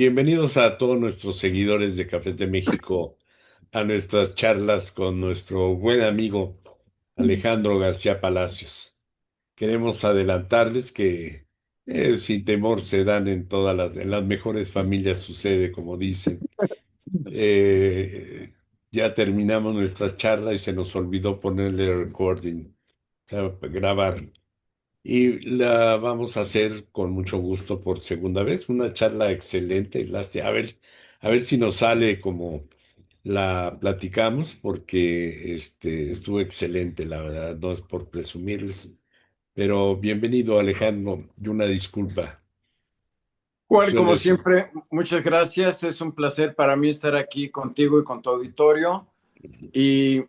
Bienvenidos a todos nuestros seguidores de Cafés de México a nuestras charlas con nuestro buen amigo Alejandro García Palacios. Queremos adelantarles que sin temor se dan en las mejores familias sucede, como dicen. Eh, ya terminamos nuestra charla y se nos olvidó ponerle recording, o sea, grabar. Y la vamos a hacer con mucho gusto por segunda vez. Una charla excelente. A ver si nos sale como la platicamos, porque estuvo excelente, la verdad. No es por presumirles, pero bienvenido, Alejandro, y una disculpa. Juan, como Sueles, siempre, muchas gracias. Es un placer para mí estar aquí contigo y con tu auditorio. Y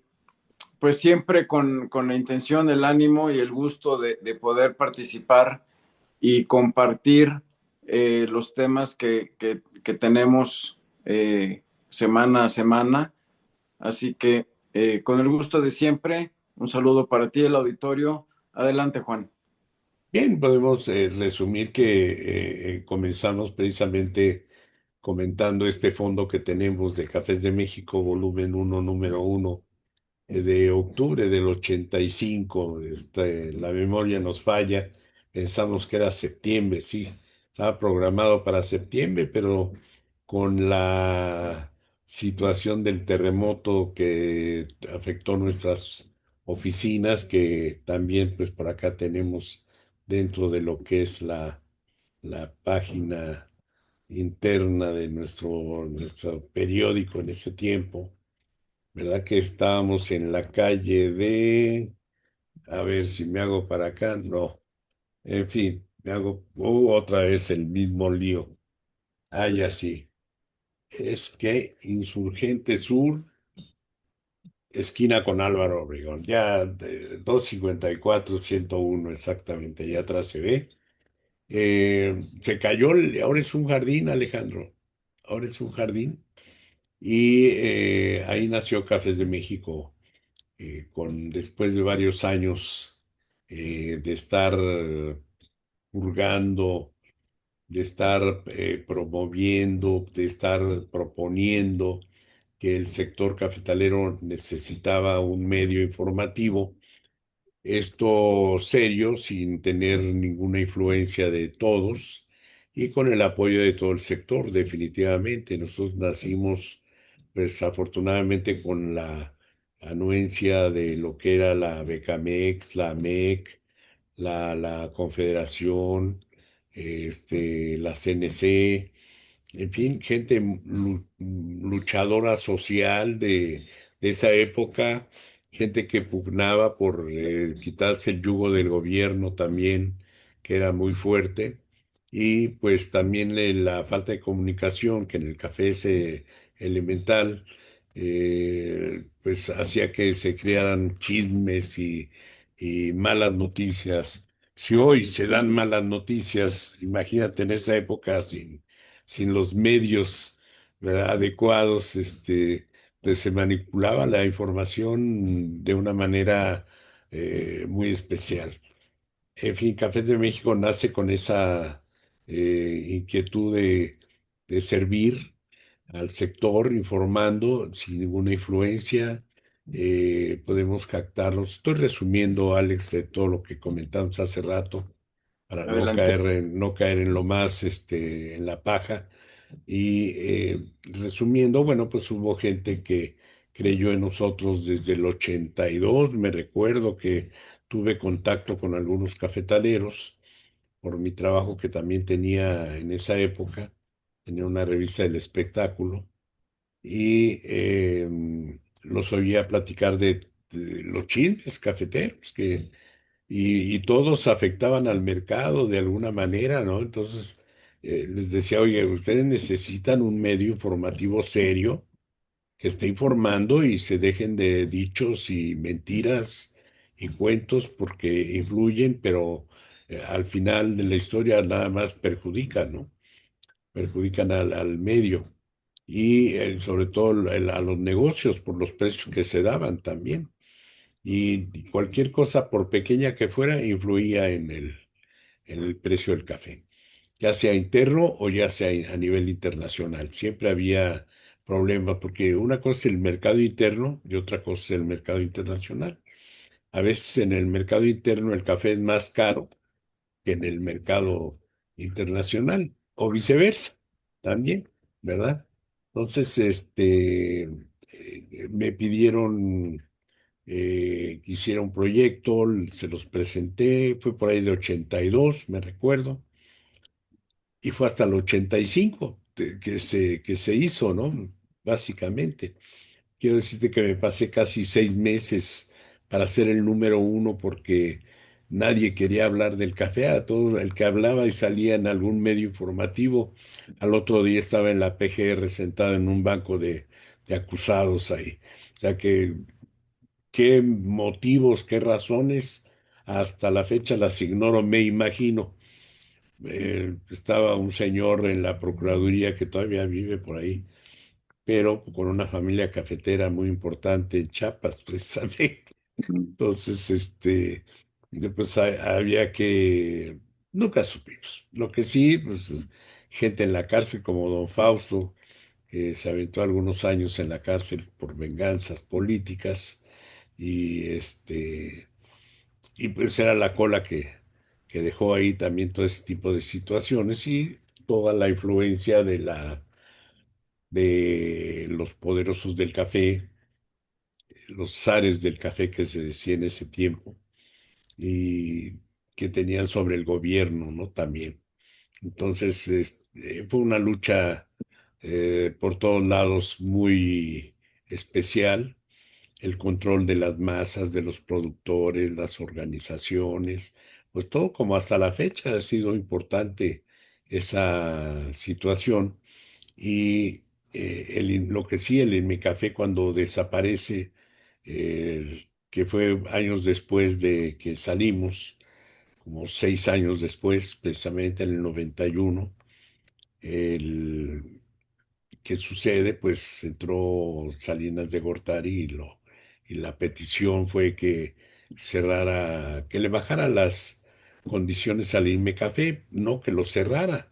pues siempre con la intención, el ánimo y el gusto de poder participar y compartir los temas que tenemos semana a semana. Así que con el gusto de siempre, un saludo para ti, el auditorio. Adelante, Juan. bien, podemos resumir que comenzamos precisamente comentando este fondo que tenemos de Cafés de México, volumen uno, número uno de octubre del 85. La memoria nos falla. Pensamos que era septiembre, sí. Estaba programado para septiembre, pero con la situación del terremoto que afectó nuestras oficinas, que también pues por acá tenemos dentro de lo que es la página interna de nuestro periódico en ese tiempo. ¿Verdad que estábamos en la calle a ver si me hago para acá? No. En fin, me hago otra vez el mismo lío. Ah, ya sí. Es que Insurgente Sur, esquina con Álvaro Obregón. Ya 254-101 exactamente. Ya atrás se ve. Se cayó, ahora es un jardín, Alejandro. Ahora es un jardín. Y ahí nació Cafés de México, después de varios años de estar purgando, de estar promoviendo, de estar proponiendo que el sector cafetalero necesitaba un medio informativo, esto serio, sin tener ninguna influencia de todos y con el apoyo de todo el sector, definitivamente. Nosotros nacimos, pues afortunadamente, con la anuencia de lo que era la Becamex, la MEC, la Confederación, la CNC, en fin, gente luchadora social de esa época, gente que pugnaba por quitarse el yugo del gobierno también, que era muy fuerte, y pues también la falta de comunicación, que en el café es elemental, pues hacía que se crearan chismes y malas noticias. Si hoy se dan malas noticias, imagínate en esa época sin los medios, ¿verdad?, adecuados, pues se manipulaba la información de una manera muy especial. En fin, Cafés de México nace con esa inquietud de servir al sector, informando sin ninguna influencia. Podemos captarlos. Estoy resumiendo, Alex, de todo lo que comentamos hace rato para Adelante. no caer en lo más, en la paja. Y resumiendo, bueno, pues hubo gente que creyó en nosotros desde el 82. Me recuerdo que tuve contacto con algunos cafetaleros por mi trabajo que también tenía en esa época. Tenía una revista del espectáculo y los oía platicar de los chismes cafeteros y todos afectaban al mercado de alguna manera, ¿no? Entonces les decía, oye, ustedes necesitan un medio informativo serio que esté informando y se dejen de dichos y mentiras y cuentos porque influyen, pero al final de la historia nada más perjudican, ¿no? Perjudican al medio y sobre todo a los negocios por los precios que se daban también. Y cualquier cosa, por pequeña que fuera, influía en el precio del café. ya sea interno o ya sea a nivel internacional. Siempre había problemas porque una cosa es el mercado interno y otra cosa es el mercado internacional. A veces en el mercado interno el café es más caro que en el mercado internacional o viceversa también, ¿verdad? Entonces, me pidieron que hiciera un proyecto, se los presenté, fue por ahí de 82, me recuerdo, y fue hasta el 85 que se hizo, ¿no? Básicamente. Quiero decirte que me pasé casi 6 meses para ser el número uno porque nadie quería hablar del café. A todo el que hablaba y salía en algún medio informativo, al otro día estaba en la PGR sentado en un banco de acusados ahí. O sea que qué motivos, qué razones, hasta la fecha las ignoro, me imagino. Estaba un señor en la Procuraduría que todavía vive por ahí, pero con una familia cafetera muy importante en Chiapas, precisamente. Entonces, pues había que, nunca supimos. Lo que sí, pues gente en la cárcel como don Fausto, que se aventó algunos años en la cárcel por venganzas políticas y y pues era la cola que dejó ahí también todo ese tipo de situaciones y toda la influencia de los poderosos del café, los zares del café que se decía en ese tiempo y que tenían sobre el gobierno, ¿no? También. Entonces, fue una lucha por todos lados muy especial. El control de las masas, de los productores, las organizaciones, pues todo como hasta la fecha ha sido importante esa situación. Y lo que sí, el Inmecafé cuando desaparece, que fue años después de que salimos, como 6 años después, precisamente en el 91, el, ¿qué sucede? Pues entró Salinas de Gortari y la petición fue que cerrara, que le bajara las condiciones al Inmecafé, no que lo cerrara.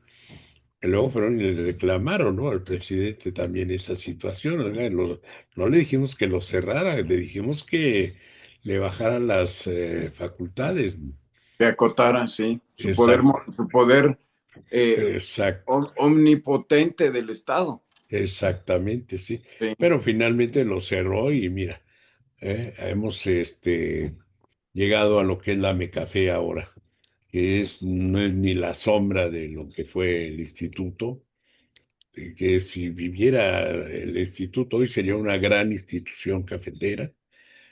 Que luego fueron y le reclamaron, ¿no? Al presidente también esa situación. ¿Verdad? No le dijimos que lo cerrara, le dijimos que le bajaran las facultades. Que acotaran, sí, Exact- su poder eh, exact- omnipotente del Estado. exactamente, sí. Sí. Pero finalmente lo cerró y mira, hemos llegado a lo que es la Mecafé ahora, que no es ni la sombra de lo que fue el instituto, que si viviera el instituto hoy sería una gran institución cafetera,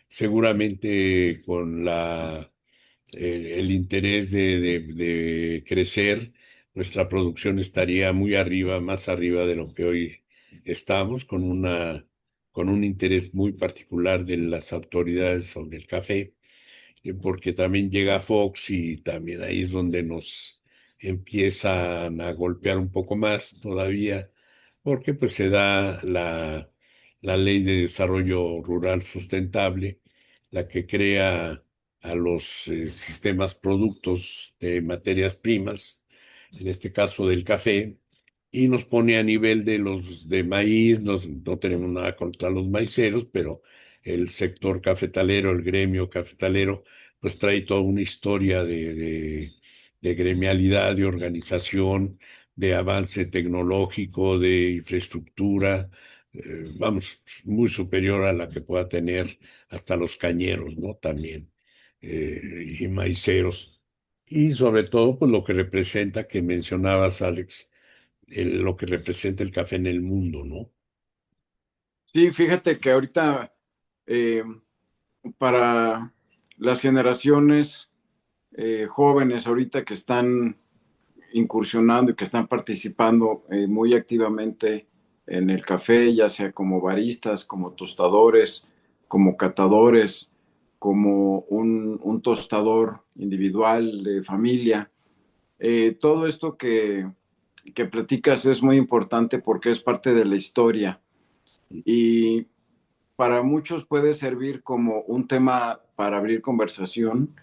seguramente con el interés de crecer, nuestra producción estaría muy arriba, más arriba de lo que hoy estamos, con un interés muy particular de las autoridades sobre el café porque también llega Fox y también ahí es donde nos empiezan a golpear un poco más todavía, porque pues se da la ley de desarrollo rural sustentable, la que crea a los sistemas productos de materias primas, en este caso del café, y nos pone a nivel de los de maíz, no tenemos nada contra los maiceros, pero el sector cafetalero, el gremio cafetalero, pues trae toda una historia de gremialidad, de organización, de avance tecnológico, de infraestructura, vamos, muy superior a la que pueda tener hasta los cañeros, ¿no? También, y maiceros. Y sobre todo, pues lo que representa, que mencionabas, Alex, lo que representa el café en el mundo, ¿no? Sí, fíjate que ahorita eh, para las generaciones jóvenes ahorita que están incursionando y que están participando muy activamente en el café, ya sea como baristas, como tostadores, como catadores, como un tostador individual de familia. Todo esto que platicas es muy importante porque es parte de la historia y para muchos puede servir como un tema para abrir conversación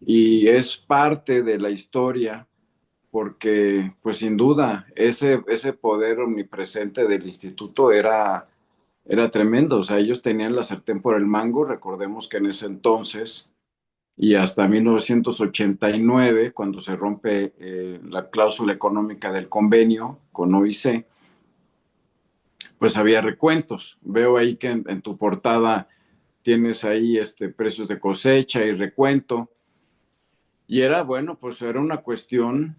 y es parte de la historia porque pues sin duda ese poder omnipresente del instituto era tremendo. O sea, ellos tenían la sartén por el mango. Recordemos que en ese entonces y hasta 1989, cuando se rompe la cláusula económica del convenio con OIC, pues había recuentos. Veo ahí que en tu portada tienes ahí precios de cosecha y recuento. Y era, bueno, pues era una cuestión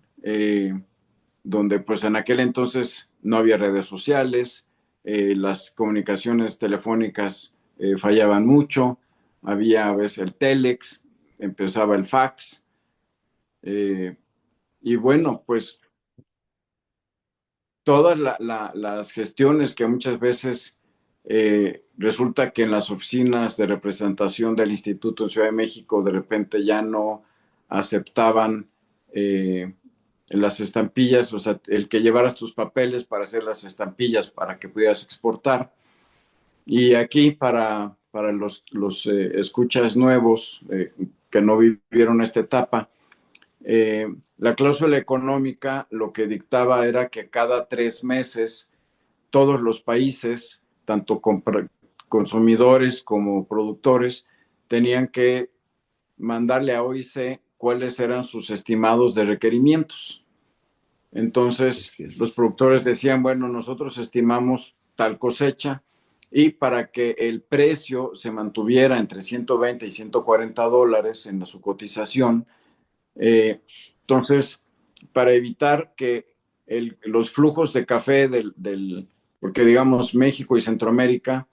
donde pues en aquel entonces no había redes sociales, las comunicaciones telefónicas fallaban mucho, había a veces el telex, empezaba el fax, eh, y bueno, pues todas las gestiones que muchas veces resulta que en las oficinas de representación del Instituto en Ciudad de México de repente ya no aceptaban las estampillas, o sea, el que llevaras tus papeles para hacer las estampillas para que pudieras exportar. Y aquí para los escuchas nuevos que no vivieron esta etapa, la cláusula económica lo que dictaba era que cada 3 meses todos los países, tanto consumidores como productores, tenían que mandarle a OIC cuáles eran sus estimados de requerimientos. Entonces, Así los es. productores decían, bueno, nosotros estimamos tal cosecha y para que el precio se mantuviera entre 120 y $140 en su cotización, entonces, para evitar que los flujos de café porque digamos México y Centroamérica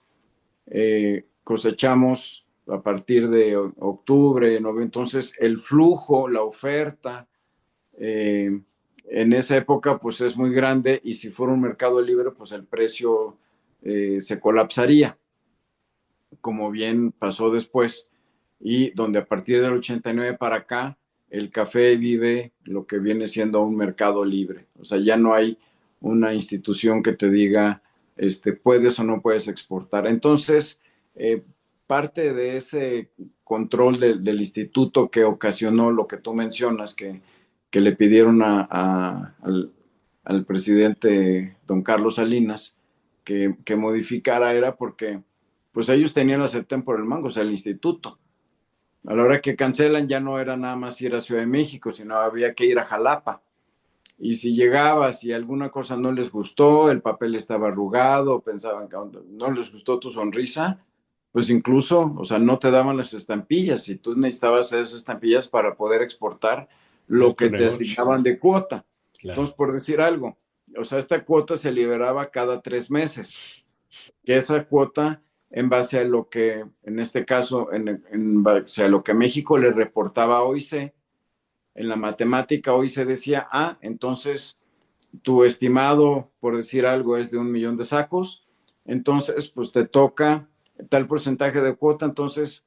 cosechamos a partir de octubre, noviembre, entonces el flujo, la oferta, eh, en esa época pues es muy grande y si fuera un mercado libre pues el precio se colapsaría, como bien pasó después, y donde a partir del 89 para acá, el café vive lo que viene siendo un mercado libre. O sea, ya no hay una institución que te diga, puedes o no puedes exportar. Entonces, eh, parte de ese control del instituto que ocasionó lo que tú mencionas, que le pidieron al presidente don Carlos Salinas que modificara era porque pues ellos tenían la sartén por el mango, o sea, el instituto. A la hora que cancelan ya no era nada más ir a Ciudad de México, sino había que ir a Jalapa. Y si llegabas y alguna cosa no les gustó, el papel estaba arrugado, pensaban que no les gustó tu sonrisa, pues incluso, o sea, no te daban las estampillas y tú necesitabas esas estampillas para poder exportar Hacer lo tu que te negocio. asignaban de cuota. Claro. Entonces, por decir algo, o sea, esta cuota se liberaba cada 3 meses, que esa cuota en base a lo que, en este caso, en base a lo que México le reportaba a OIC, en la matemática OIC decía, entonces tu estimado, por decir algo, es de 1 millón de sacos, entonces pues te toca tal porcentaje de cuota, entonces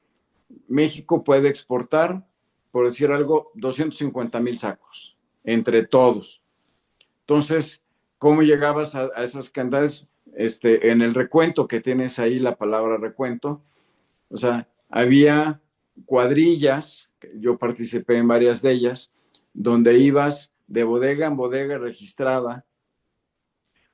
México puede exportar, por decir algo, 250,000 sacos entre todos. Entonces, ¿cómo llegabas a esas cantidades? En el recuento que tienes ahí, la palabra recuento, o sea, había cuadrillas, yo participé en varias de ellas, donde ibas de bodega en bodega registrada,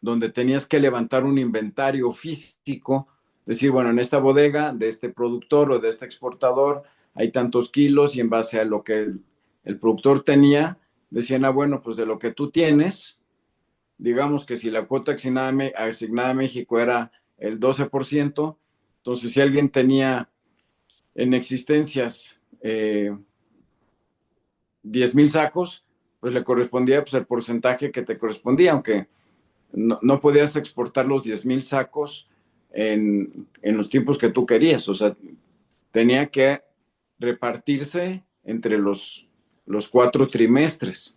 donde tenías que levantar un inventario físico, decir, bueno, en esta bodega de este productor o de este exportador hay tantos kilos y en base a lo que el productor tenía, decían, bueno, pues de lo que tú tienes, digamos que si la cuota asignada a México era el 12%, entonces si alguien tenía en existencias 10,000 sacos, pues le correspondía pues, el porcentaje que te correspondía, aunque no podías exportar los 10,000 sacos en los tiempos que tú querías, o sea, tenía que repartirse entre los 4 trimestres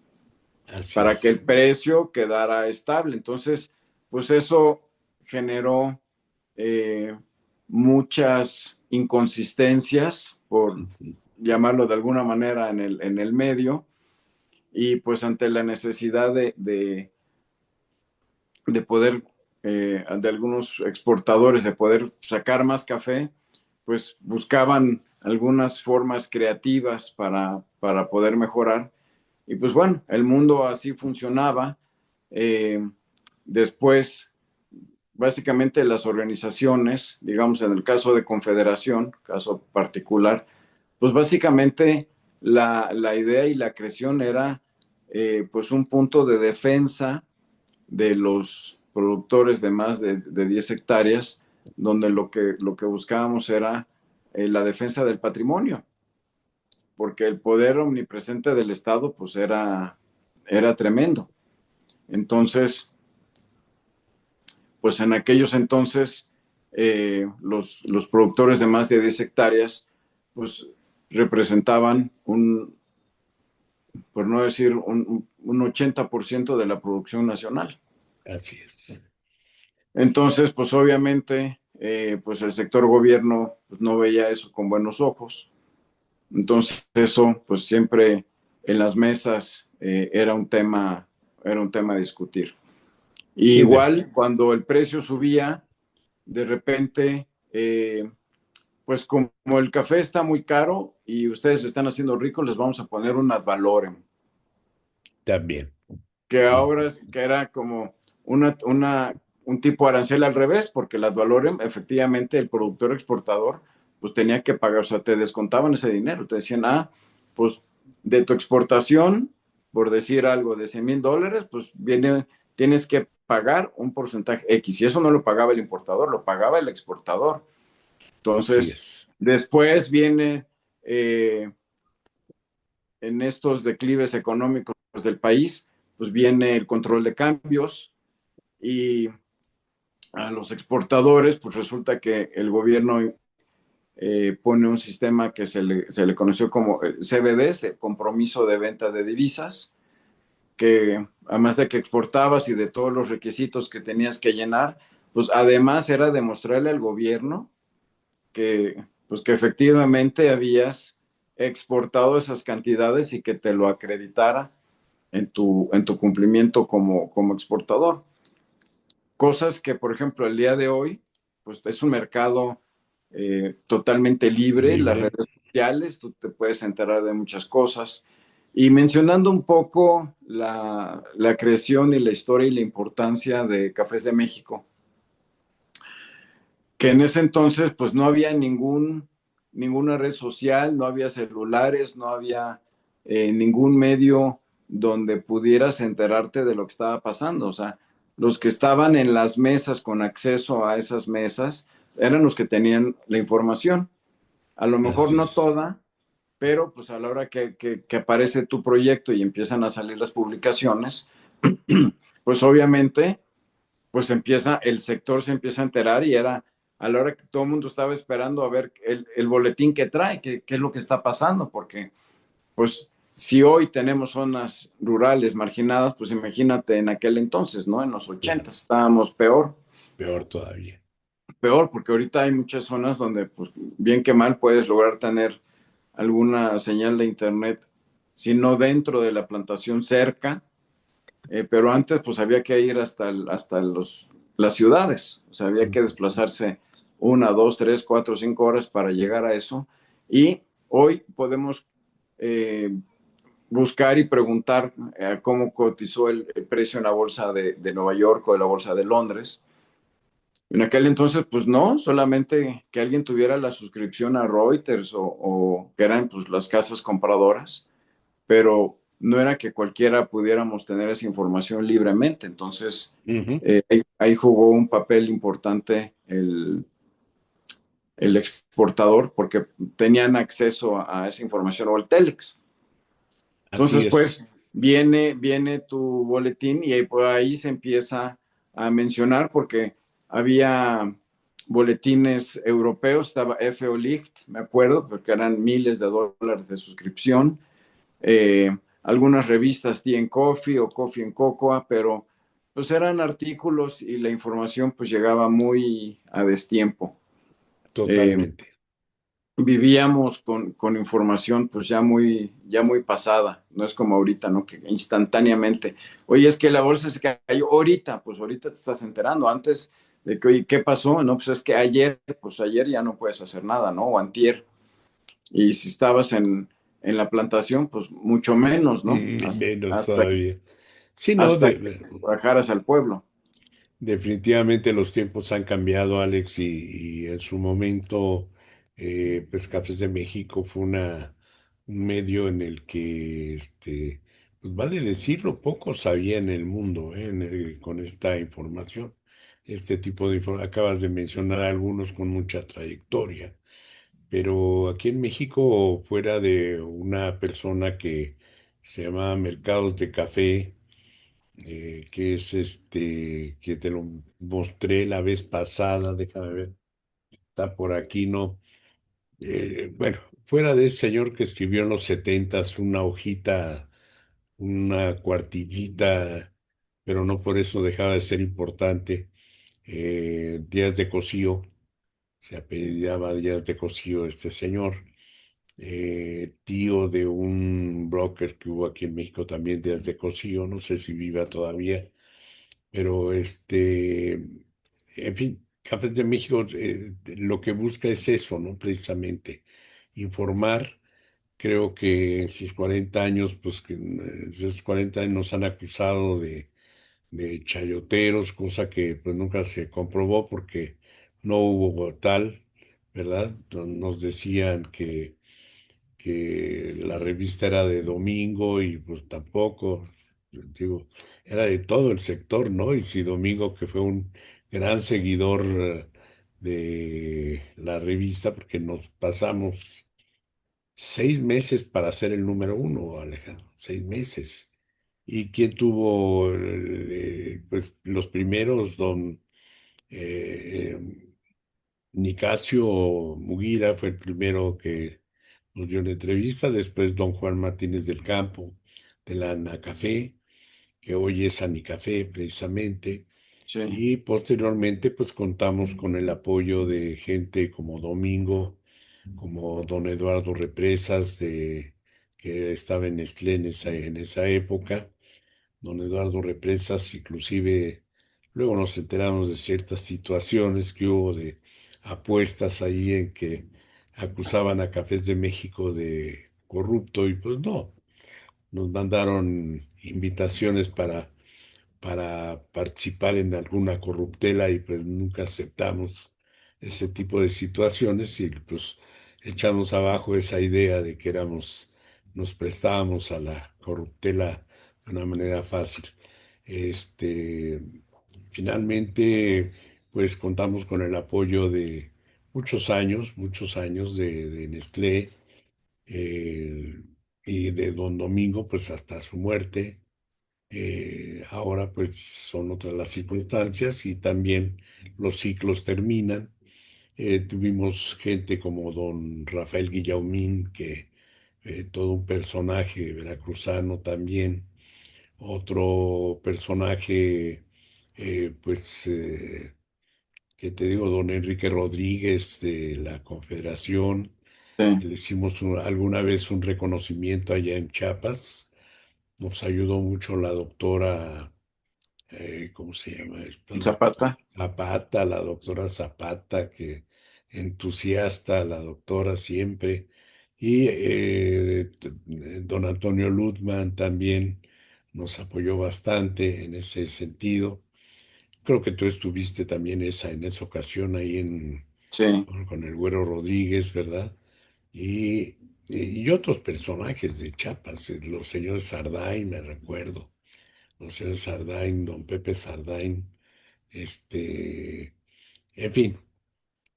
Así para que el es. precio quedara estable. Entonces, pues eso generó eh, muchas inconsistencias, por Ujú. llamarlo de alguna manera, en el medio, y pues ante la necesidad de poder, de algunos exportadores, de poder sacar más café, pues buscaban algunas formas creativas para poder mejorar. Y pues bueno, el mundo así funcionaba. Eh, Después, básicamente las organizaciones, digamos en el caso de Confederación, caso particular, pues básicamente la idea y la creación era pues un punto de defensa de los productores de más de 10 hectáreas, donde lo que buscábamos era la defensa del patrimonio, porque el poder omnipresente del Estado pues era tremendo. Entonces, pues en aquellos entonces los productores de más de 10 hectáreas pues representaban por no decir, un 80% de la producción nacional. Así es. Entonces, pues obviamente, pues el sector gobierno pues, no veía eso con buenos ojos. Entonces, eso, pues siempre en las mesas era un tema a discutir. Y Sí, igual, cuando el precio subía, de repente, pues como el café está muy caro y ustedes se están haciendo ricos, les vamos a poner un ad valorem, también. que Ujú. ahora que era como un tipo arancel al revés, porque el ad valorem, efectivamente, el productor exportador, pues tenía que pagar, o sea, te descontaban ese dinero, te decían, pues de tu exportación, por decir algo, de $100,000, pues tienes que pagar un porcentaje X, y eso no lo pagaba el importador, lo pagaba el exportador. Así Entonces, es. después viene en estos declives económicos del país, pues viene el control de cambios y a los exportadores, pues resulta que el gobierno pone un sistema que se le conoció como CBDs, el compromiso de venta de divisas, que además de que exportabas y de todos los requisitos que tenías que llenar, pues además era demostrarle al gobierno pues que efectivamente habías exportado esas cantidades y que te lo acreditara en tu cumplimiento como exportador. Cosas que, por ejemplo, el día de hoy, pues es un mercado totalmente libre, las Libre. redes sociales, tú te puedes enterar de muchas cosas. Y mencionando un poco la creación y la historia y la importancia de Cafés de México, que en ese entonces pues no había ninguna red social, no había celulares, no había ningún medio donde pudieras enterarte de lo que estaba pasando. O sea, los que estaban en las mesas con acceso a esas mesas eran los que tenían la información. A lo mejor Así no es. toda, pero pues a la hora que aparece tu proyecto y empiezan a salir las publicaciones, pues obviamente pues el sector se empieza a enterar y era a la hora que todo el mundo estaba esperando a ver el boletín que trae, qué es lo que está pasando, porque pues si hoy tenemos zonas rurales marginadas, pues imagínate en aquel entonces, ¿no? En los Claro. 80 estábamos Peor todavía. peor, porque ahorita hay muchas zonas donde, pues bien que mal, puedes lograr tener alguna señal de internet, si no dentro de la plantación cerca, pero antes pues había que ir hasta las ciudades, o sea, había que Ujú. desplazarse 1, 2, 3, 4, 5 horas para llegar a eso. Y hoy podemos buscar y preguntar cómo cotizó el precio en la bolsa de Nueva York o de la bolsa de Londres. En aquel entonces, pues no, solamente que alguien tuviera la suscripción a Reuters o que eran pues las casas compradoras, pero no era que cualquiera pudiéramos tener esa información libremente. Entonces, Ujú. ahí jugó un papel importante el exportador porque tenían acceso a esa información o el Telex. Así Entonces, pues, es. viene tu boletín y por ahí se empieza a mencionar porque había boletines europeos, estaba FO Licht, me acuerdo, porque eran miles de dólares de suscripción. Algunas revistas Tea and Coffee o Coffee and Cocoa, pero pues eran artículos y la información pues llegaba muy a destiempo. Eh, Totalmente. Vivíamos con información pues ya muy pasada, no es como ahorita, ¿no? Que instantáneamente, oye, es que la bolsa se cayó ahorita, pues ahorita te estás enterando, antes de que, oye, ¿qué pasó? No, pues es que ayer ya no puedes hacer nada, ¿no? O antier, y si estabas en la plantación, pues mucho menos, ¿no? Menos Hasta, todavía. Sí, no, hasta que bajaras al pueblo. definitivamente los tiempos han cambiado, Alex, y en su momento, pues Cafés de México fue un medio en el que, pues vale decirlo, poco sabía en el mundo, con esta información. Este tipo de información, acabas de mencionar algunos con mucha trayectoria, pero aquí en México, fuera de una persona que se llama Mercados de Café, que es que te lo mostré la vez pasada, déjame ver, está por aquí, ¿no? Bueno, fuera de ese señor que escribió en los setentas una hojita, una cuartillita, pero no por eso dejaba de ser importante, Díaz de Cosío, se apellidaba Díaz de Cosío este señor, tío de un broker que hubo aquí en México también, Díaz de Cosío, no sé si viva todavía. Pero en fin, Cafés de México lo que busca es eso, ¿no? Precisamente, informar. Creo que en sus 40 años, pues que en esos 40 años nos han acusado de chayoteros, cosa que pues nunca se comprobó porque no hubo tal, ¿verdad? Nos decían que la revista era de domingo y pues tampoco, digo, era de todo el sector, ¿no? Y si Domingo, que fue un gran seguidor de la revista, porque nos pasamos 6 meses para ser el número uno, Alejandro, 6 meses. ¿Y quién tuvo, pues, los primeros, eh, Nicasio Mugira fue el primero que nos dio una entrevista, después don Juan Martínez del Campo, de la Anacafé, que hoy es Anicafé precisamente, Sí, y posteriormente pues contamos con el apoyo de gente como Domingo, como don Eduardo Represas, que estaba en Nestlé en esa época, don Eduardo Represas, inclusive luego nos enteramos de ciertas situaciones que hubo de apuestas ahí en que acusaban a Cafés de México de corrupto y pues no, nos mandaron invitaciones para participar en alguna corruptela y pues nunca aceptamos ese tipo de situaciones y pues echamos abajo esa idea de que nos prestábamos a la corruptela de una manera fácil. Este, Finalmente, pues contamos con el apoyo de muchos años de Nestlé, eh, y de Don Domingo, pues hasta su muerte. Ahora pues son otras las circunstancias y también los ciclos terminan. Tuvimos gente como don Rafael Guillaumín, que todo un personaje veracruzano también. Otro personaje, pues, que te digo, don Enrique Rodríguez de la Confederación, sí, que le hicimos alguna vez un reconocimiento allá en Chiapas. Nos ayudó mucho la doctora, ¿cómo se llama esta doctora? Zapata, Zapata, la doctora Zapata, que entusiasta, la doctora siempre. Y don Antonio Lutman también nos apoyó bastante en ese sentido. Creo que tú estuviste también en esa ocasión ahí sí, con el Güero Rodríguez, ¿verdad? Y otros personajes de Chiapas, los señores Sarday, me recuerdo, los señores Sardain, don Pepe Sardain, en fin,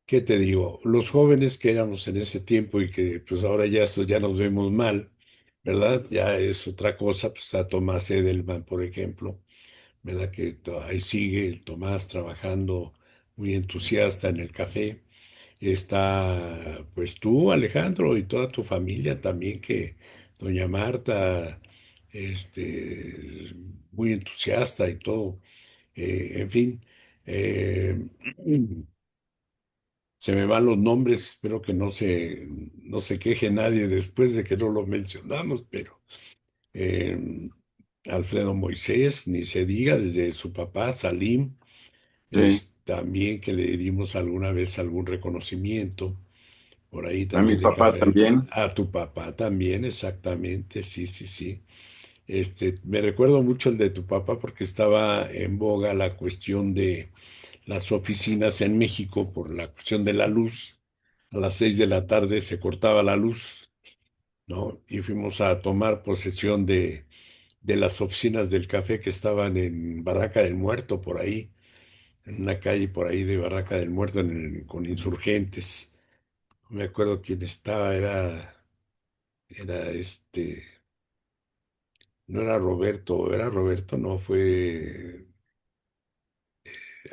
¿qué te digo? Los jóvenes que éramos en ese tiempo y que pues ahora ya nos vemos mal, ¿verdad? Ya es otra cosa, pues está Tomás Edelman, por ejemplo, ¿verdad? Que ahí sigue el Tomás trabajando muy entusiasta en el café. Está pues tú, Alejandro, y toda tu familia también, que doña Marta, este, muy entusiasta y todo. En fin, eh, se me van los nombres, espero que no se queje nadie después de que no lo mencionamos, pero eh, Alfredo Moisés, ni se diga, desde su papá, Salim, sí, es también que le dimos alguna vez algún reconocimiento. por ahí A mi también de papá café. también. A tu papá también, exactamente, sí, sí, sí. Me recuerdo mucho el de tu papá porque estaba en boga la cuestión de las oficinas en México por la cuestión de la luz. A las 6 de la tarde se cortaba la luz, ¿no? Y fuimos a tomar posesión de las oficinas del café que estaban en Barraca del Muerto, por ahí, en una calle por ahí de Barraca del Muerto con insurgentes. No me acuerdo quién estaba, era no era Roberto, no, fue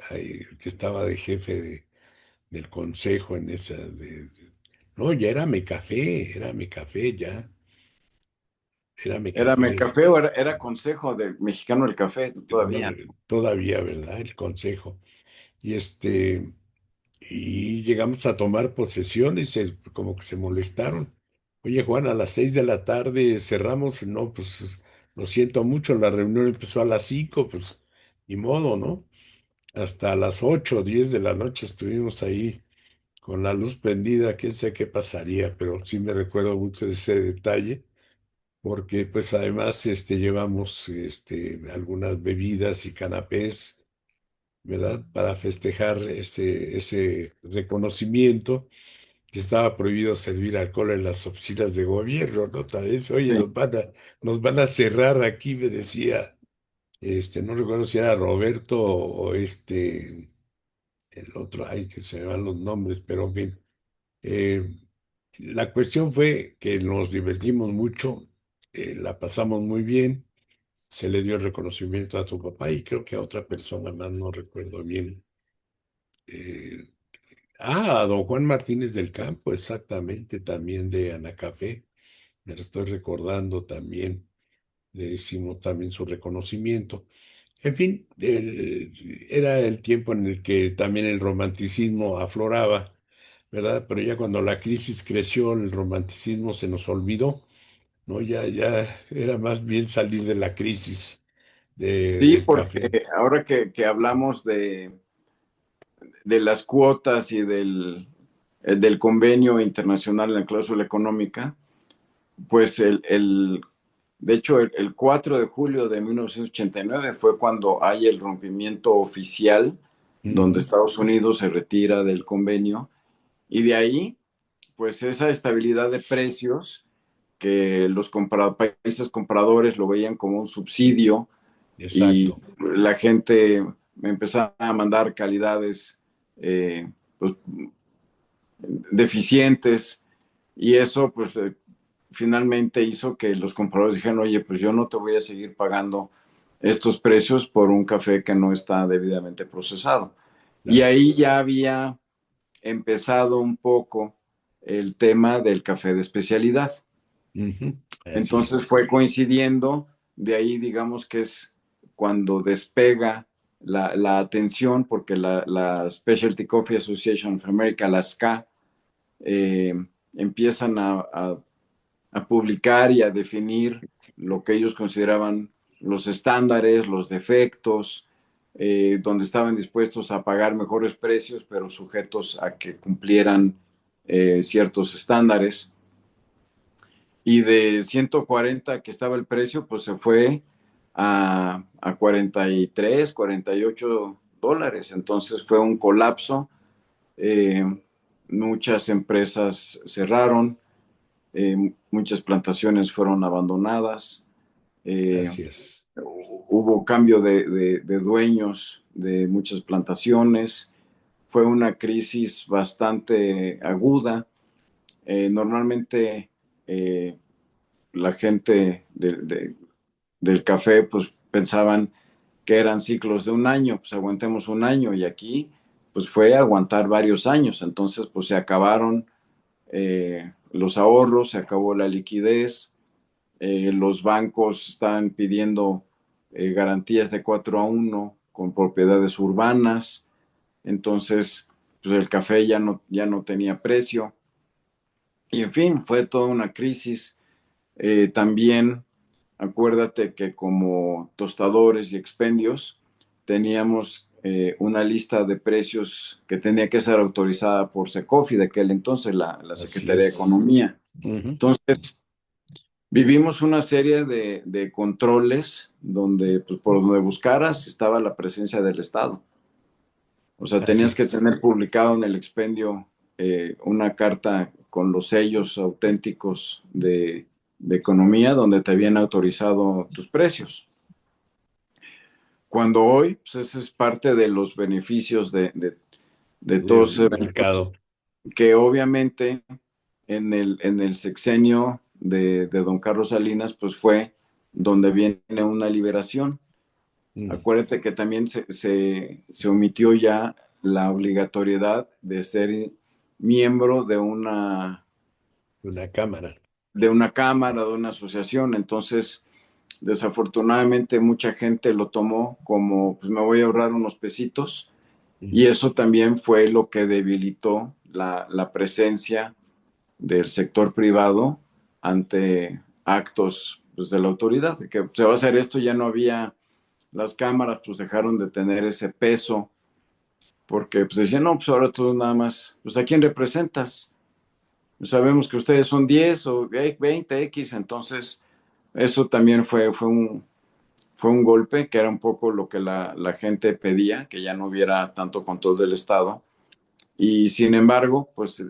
ahí el que estaba de jefe del consejo en esa, no, ya era Mecafé ya, era ¿Era Mecafé, Mecafé o era Consejo del Mexicano del Café no, todavía? todavía, ¿verdad? El consejo. Y y llegamos a tomar posesión y como que se molestaron. Oye, Juan, a las 6 de la tarde cerramos. No, pues lo siento mucho, la reunión empezó a las 5, pues ni modo, ¿no? Hasta las 8 o 10 de la noche estuvimos ahí con la luz prendida, quién sabe qué pasaría, pero sí me recuerdo mucho de ese detalle, porque pues además llevamos algunas bebidas y canapés, ¿verdad? Para festejar ese reconocimiento, que estaba prohibido servir alcohol en las oficinas de gobierno, ¿no? Tal vez, oye, Sí, nos van a cerrar aquí, me decía, no recuerdo si era Roberto o el otro, ay, que se me van los nombres, pero en fin. Eh, la cuestión fue que nos divertimos mucho, la pasamos muy bien, se le dio el reconocimiento a tu papá y creo que a otra persona más, no recuerdo bien. Eh, a don Juan Martínez del Campo, exactamente, también de Anacafé, me lo estoy recordando también, le hicimos también su reconocimiento. En fin, era el tiempo en el que también el romanticismo afloraba, ¿verdad? Pero ya cuando la crisis creció, el romanticismo se nos olvidó, ¿no? Ya era más bien salir de la crisis sí, del porque café. ahora que hablamos de las cuotas y del convenio internacional en la cláusula económica, pues de hecho, el 4 de julio de 1989 fue cuando hay el rompimiento oficial, donde Ujú. Estados Unidos se retira del convenio, y de ahí, pues esa estabilidad de precios que los países compradores lo veían como un subsidio y Exacto. la gente empezaba a mandar calidades pues, deficientes y eso pues finalmente hizo que los compradores dijeran, oye, pues yo no te voy a seguir pagando estos precios por un café que no está debidamente procesado. Y Claro. ahí ya había empezado un poco el tema del café de especialidad. Ujú. Así Entonces es. fue coincidiendo, de ahí digamos que es cuando despega la atención, porque la Specialty Coffee Association of America, la SCA, eh, empiezan a publicar y a definir lo que ellos consideraban los estándares, los defectos, donde estaban dispuestos a pagar mejores precios, pero sujetos a que cumplieran ciertos estándares. Y de 140 que estaba el precio, pues se fue a 43, $48. Entonces fue un colapso. Eh, Muchas empresas cerraron, muchas plantaciones fueron abandonadas, eh, Así es. hubo cambio de dueños de muchas plantaciones, fue una crisis bastante aguda. Normalmente la gente del café pues pensaban que eran ciclos de un año, pues aguantemos un año y aquí pues fue aguantar varios años, entonces pues se acabaron los ahorros, se acabó la liquidez, los bancos están pidiendo garantías de 4-1 con propiedades urbanas, entonces pues el café ya no tenía precio y en fin, fue toda una crisis. También acuérdate que como tostadores y expendios teníamos una lista de precios que tenía que ser autorizada por Secofi de aquel entonces, la Así Secretaría de es. Economía. Ujú. Entonces, vivimos una serie de controles donde, pues, por donde buscaras estaba la presencia del Estado. O sea, Así tenías que es. tener publicado en el expendio una carta con los sellos auténticos de economía donde te habían autorizado tus precios. Cuando hoy, pues ese es parte de los beneficios de todos Del esos eventos mercado. que obviamente en el sexenio de don Carlos Salinas, pues fue donde viene una liberación. Mm. Acuérdate que también se omitió ya la obligatoriedad de ser miembro Una cámara. de una cámara, de una asociación. Entonces, desafortunadamente, mucha gente lo tomó como, pues me voy a ahorrar unos pesitos. Mm. Y eso también fue lo que debilitó la presencia del sector privado ante actos, pues, de la autoridad. De que se va a hacer esto, ya no había las cámaras, pues dejaron de tener ese peso, porque pues decían, no, pues ahora tú nada más, pues ¿a quién representas? Pues, sabemos que ustedes son 10 o 20 X, entonces eso también fue un golpe, que era un poco lo que la gente pedía, que ya no hubiera tanto control del Estado. Y sin embargo, pues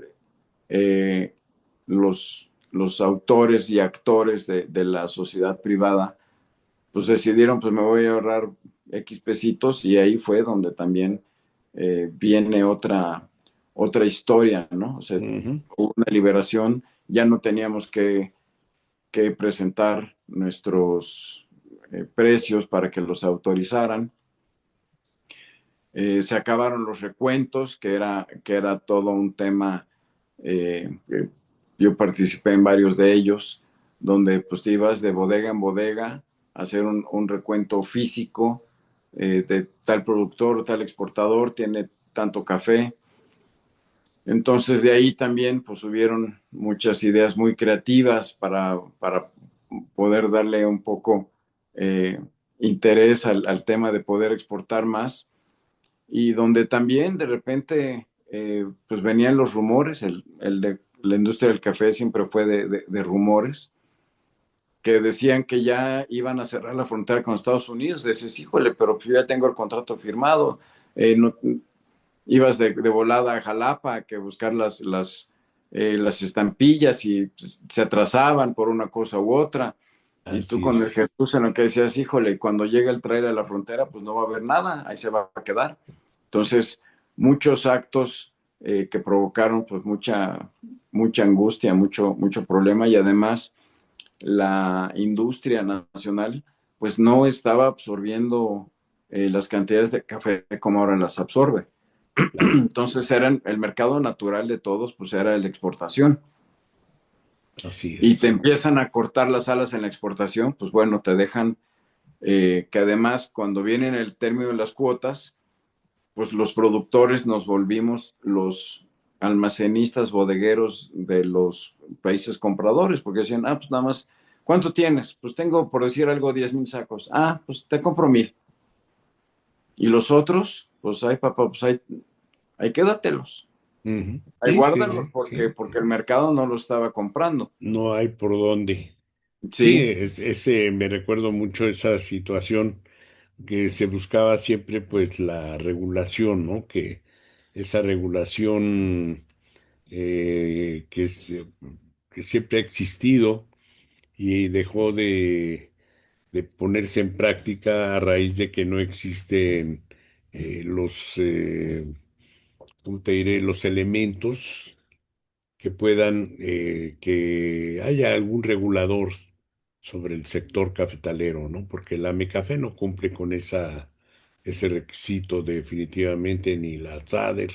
los autores y actores de la sociedad privada pues decidieron, pues me voy a ahorrar X pesitos, y ahí fue donde también viene otra historia, ¿no? O sea, Ujú. hubo una liberación, ya no teníamos que presentar nuestros precios para que los autorizaran. Se acabaron los recuentos, que era todo un tema. Yo participé en varios de ellos, donde pues te ibas de bodega en bodega a hacer un recuento físico de tal productor o tal exportador tiene tanto café. Entonces de ahí también pues hubieron muchas ideas muy creativas para poder darle un poco interés al tema de poder exportar más, y donde también de repente pues venían los rumores. El de la industria del café siempre fue de rumores, que decían que ya iban a cerrar la frontera con Estados Unidos. Dices, híjole, pero pues yo ya tengo el contrato firmado. No, ibas de volada a Jalapa a que buscar las estampillas, y pues, se atrasaban por una cosa u otra. Y tú Así con el es. Jesús en el que decías, híjole, cuando llegue el trailer a la frontera, pues no va a haber nada, ahí se va a quedar. Entonces, muchos actos que provocaron pues mucha angustia, mucho problema, y además la industria nacional pues no estaba absorbiendo las cantidades de café como ahora las absorbe. Claro. Entonces el mercado natural de todos pues era el de exportación, Así y te es. empiezan a cortar las alas en la exportación. Pues bueno, te dejan que además cuando viene el término de las cuotas, pues los productores nos volvimos los almacenistas bodegueros de los países compradores, porque decían, ah, pues nada más, ¿cuánto tienes? Pues tengo, por decir algo, 10,000 sacos. Ah, pues te compro 1,000. Y los otros, pues ay, papá, pues ahí quédatelos. Ujú. Ahí Sí, sí, guárdalos sí, porque, sí. porque el mercado no lo estaba comprando. No hay por dónde. Sí, Sí, me recuerdo mucho esa situación que se buscaba siempre, pues, la regulación, ¿no? Que esa regulación que siempre ha existido y dejó de ponerse en práctica a raíz de que no existen ¿cómo te diré? Los elementos que puedan, que haya algún regulador sobre el sector cafetalero, ¿no? Porque la Mecafé no cumple con ese requisito definitivamente, ni la SADER,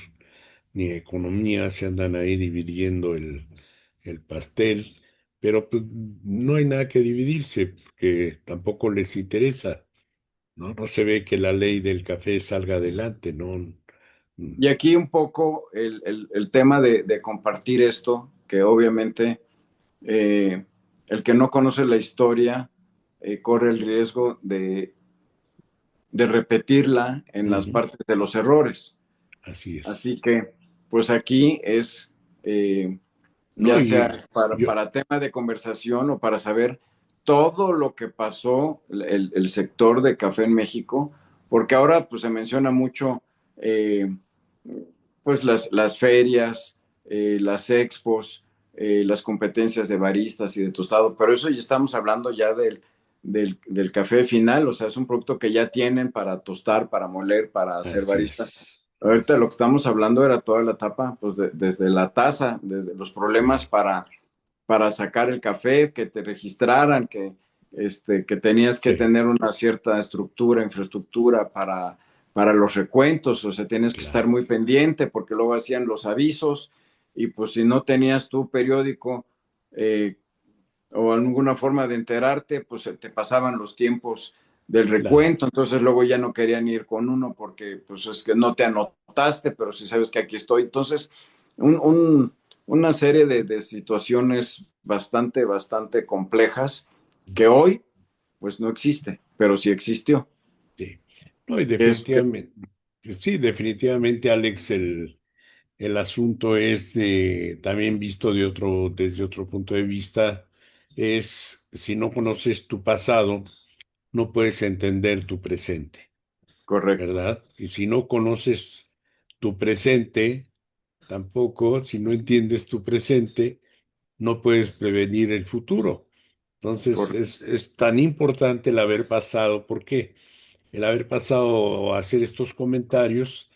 ni Economía se andan ahí dividiendo el pastel, pero pues, no hay nada que dividirse, porque tampoco les interesa, ¿no? No se ve que la ley del café salga adelante, ¿no? y aquí un poco el tema de compartir esto, que obviamente eh, el que no conoce la historia corre el riesgo de repetirla en las Ujú. partes de los errores. Así Así es. que, pues aquí es, No, ya y sea yo, para tema de conversación o para saber todo lo que pasó el sector de café en México, porque ahora pues se menciona mucho eh, pues las ferias, las expos, las competencias de baristas y de tostado, pero eso ya estamos hablando ya del café final, o sea, es un producto que ya tienen para tostar, para moler, para hacer así barista. es. Ahorita lo que estamos hablando era toda la etapa, pues desde la taza, desde los problemas Claro, para sacar el café, que te registraran, que tenías que sí, tener una cierta estructura, infraestructura para los recuentos, o sea, tienes que estar claro, muy pendiente porque luego hacían los avisos y pues si no tenías tu periódico eh, o alguna forma de enterarte, pues te pasaban los tiempos del claro. recuento, entonces luego ya no querían ir con uno porque pues es que no te anotaste, pero si sabes que aquí estoy. Entonces, un, un, una serie de situaciones bastante complejas que hoy pues no existe, pero sí existió. Sí. No, y Es que, definitivamente, sí, definitivamente, Alex, el asunto es también visto desde otro punto de vista, es si no conoces tu pasado, no puedes entender tu presente, correcto, ¿verdad? Y si no conoces tu presente, tampoco, si no entiendes tu presente, no puedes prevenir el futuro. Entonces, correcto, es tan importante el haber pasado. ¿Por qué? El haber pasado a hacer estos comentarios,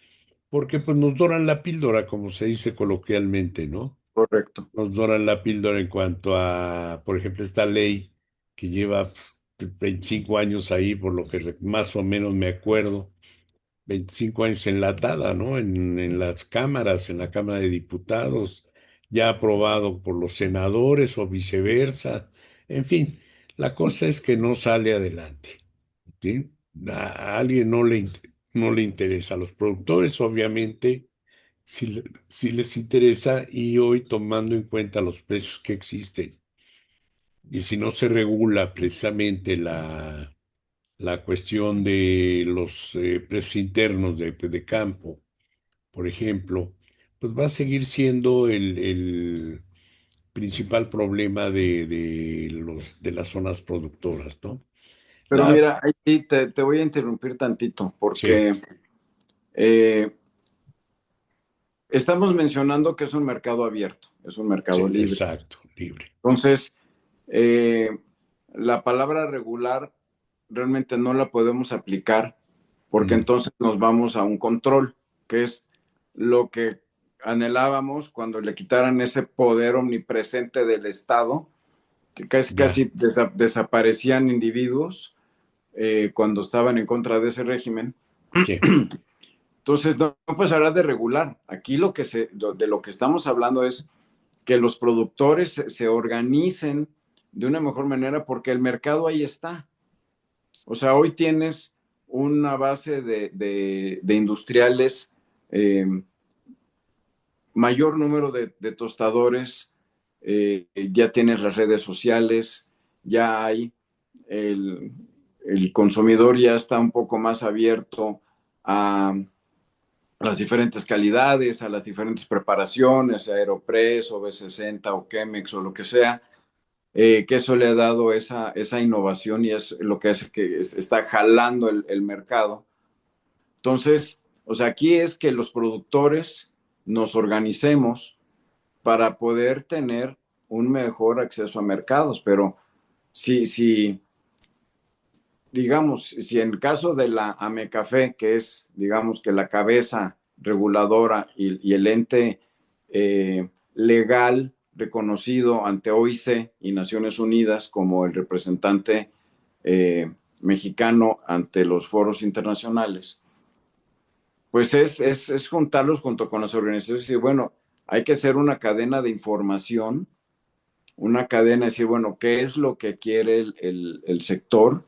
porque pues nos doran la píldora, como se dice coloquialmente, ¿no? correcto. Nos doran la píldora en cuanto a, por ejemplo, esta ley que lleva pues, 25 años ahí, por lo que más o menos me acuerdo, 25 años enlatada, ¿no? En las cámaras, en la Cámara de Diputados, ya aprobado por los senadores o viceversa. En fin, la cosa es que no sale adelante, ¿sí? A alguien no le interesa. A los productores, obviamente, sí les interesa y hoy tomando en cuenta los precios que existen y si no se regula precisamente la cuestión de los precios internos de campo, por ejemplo, pues va a seguir siendo el principal problema de las zonas productoras, ¿no? Pero La, mira, ahí sí te voy a interrumpir tantito sí, porque eh, estamos mencionando que es un mercado abierto, es un mercado sí, libre. exacto, libre. Entonces, eh, la palabra regular realmente no la podemos aplicar porque Mm, entonces nos vamos a un control, que es lo que anhelábamos cuando le quitaran ese poder omnipresente del Estado, que ya, casi desaparecían individuos cuando estaban en contra de ese régimen. sí, Entonces, no pues hablar de regular. Aquí de lo que estamos hablando es que los productores se organicen de una mejor manera porque el mercado ahí está. O sea, hoy tienes una base de industriales, eh, mayor número de tostadores, ya tienes las redes sociales, ya hay el, el consumidor ya está un poco más abierto a las diferentes calidades, a las diferentes preparaciones, Aeropress o B60 o Chemex o lo que sea, que eso le ha dado esa innovación y es lo que hace que está jalando el mercado. Entonces, o sea, aquí es que los productores nos organicemos para poder tener un mejor acceso a mercados, pero si digamos, si en el caso de la AMECAFé, que es, digamos, que la cabeza reguladora y el ente legal reconocido ante OIC y Naciones Unidas como el representante eh, mexicano ante los foros internacionales, pues es juntarlos junto con las organizaciones y decir, bueno, hay que hacer una cadena de información, una cadena de decir, bueno, ¿qué es lo que quiere el sector?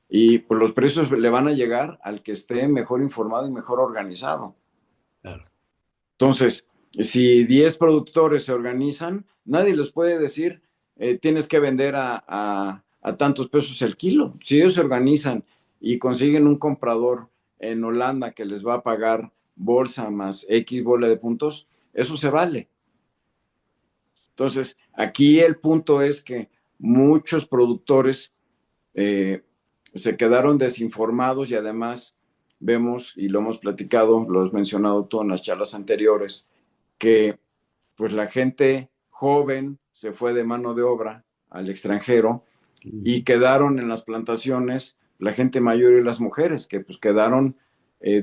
Y pues los precios le van a llegar al que esté mejor informado y mejor organizado. claro, Entonces, si 10 productores se organizan, nadie les puede decir, tienes que vender a tantos pesos el kilo. Si ellos se organizan y consiguen un comprador en Holanda que les va a pagar bolsa más X bola de puntos, eso se vale. Entonces, aquí el punto es que muchos productores eh, se quedaron desinformados y además vemos, y lo hemos platicado, lo has mencionado tú en las charlas anteriores, que pues la gente joven se fue de mano de obra al extranjero y quedaron en las plantaciones la gente mayor y las mujeres, que pues quedaron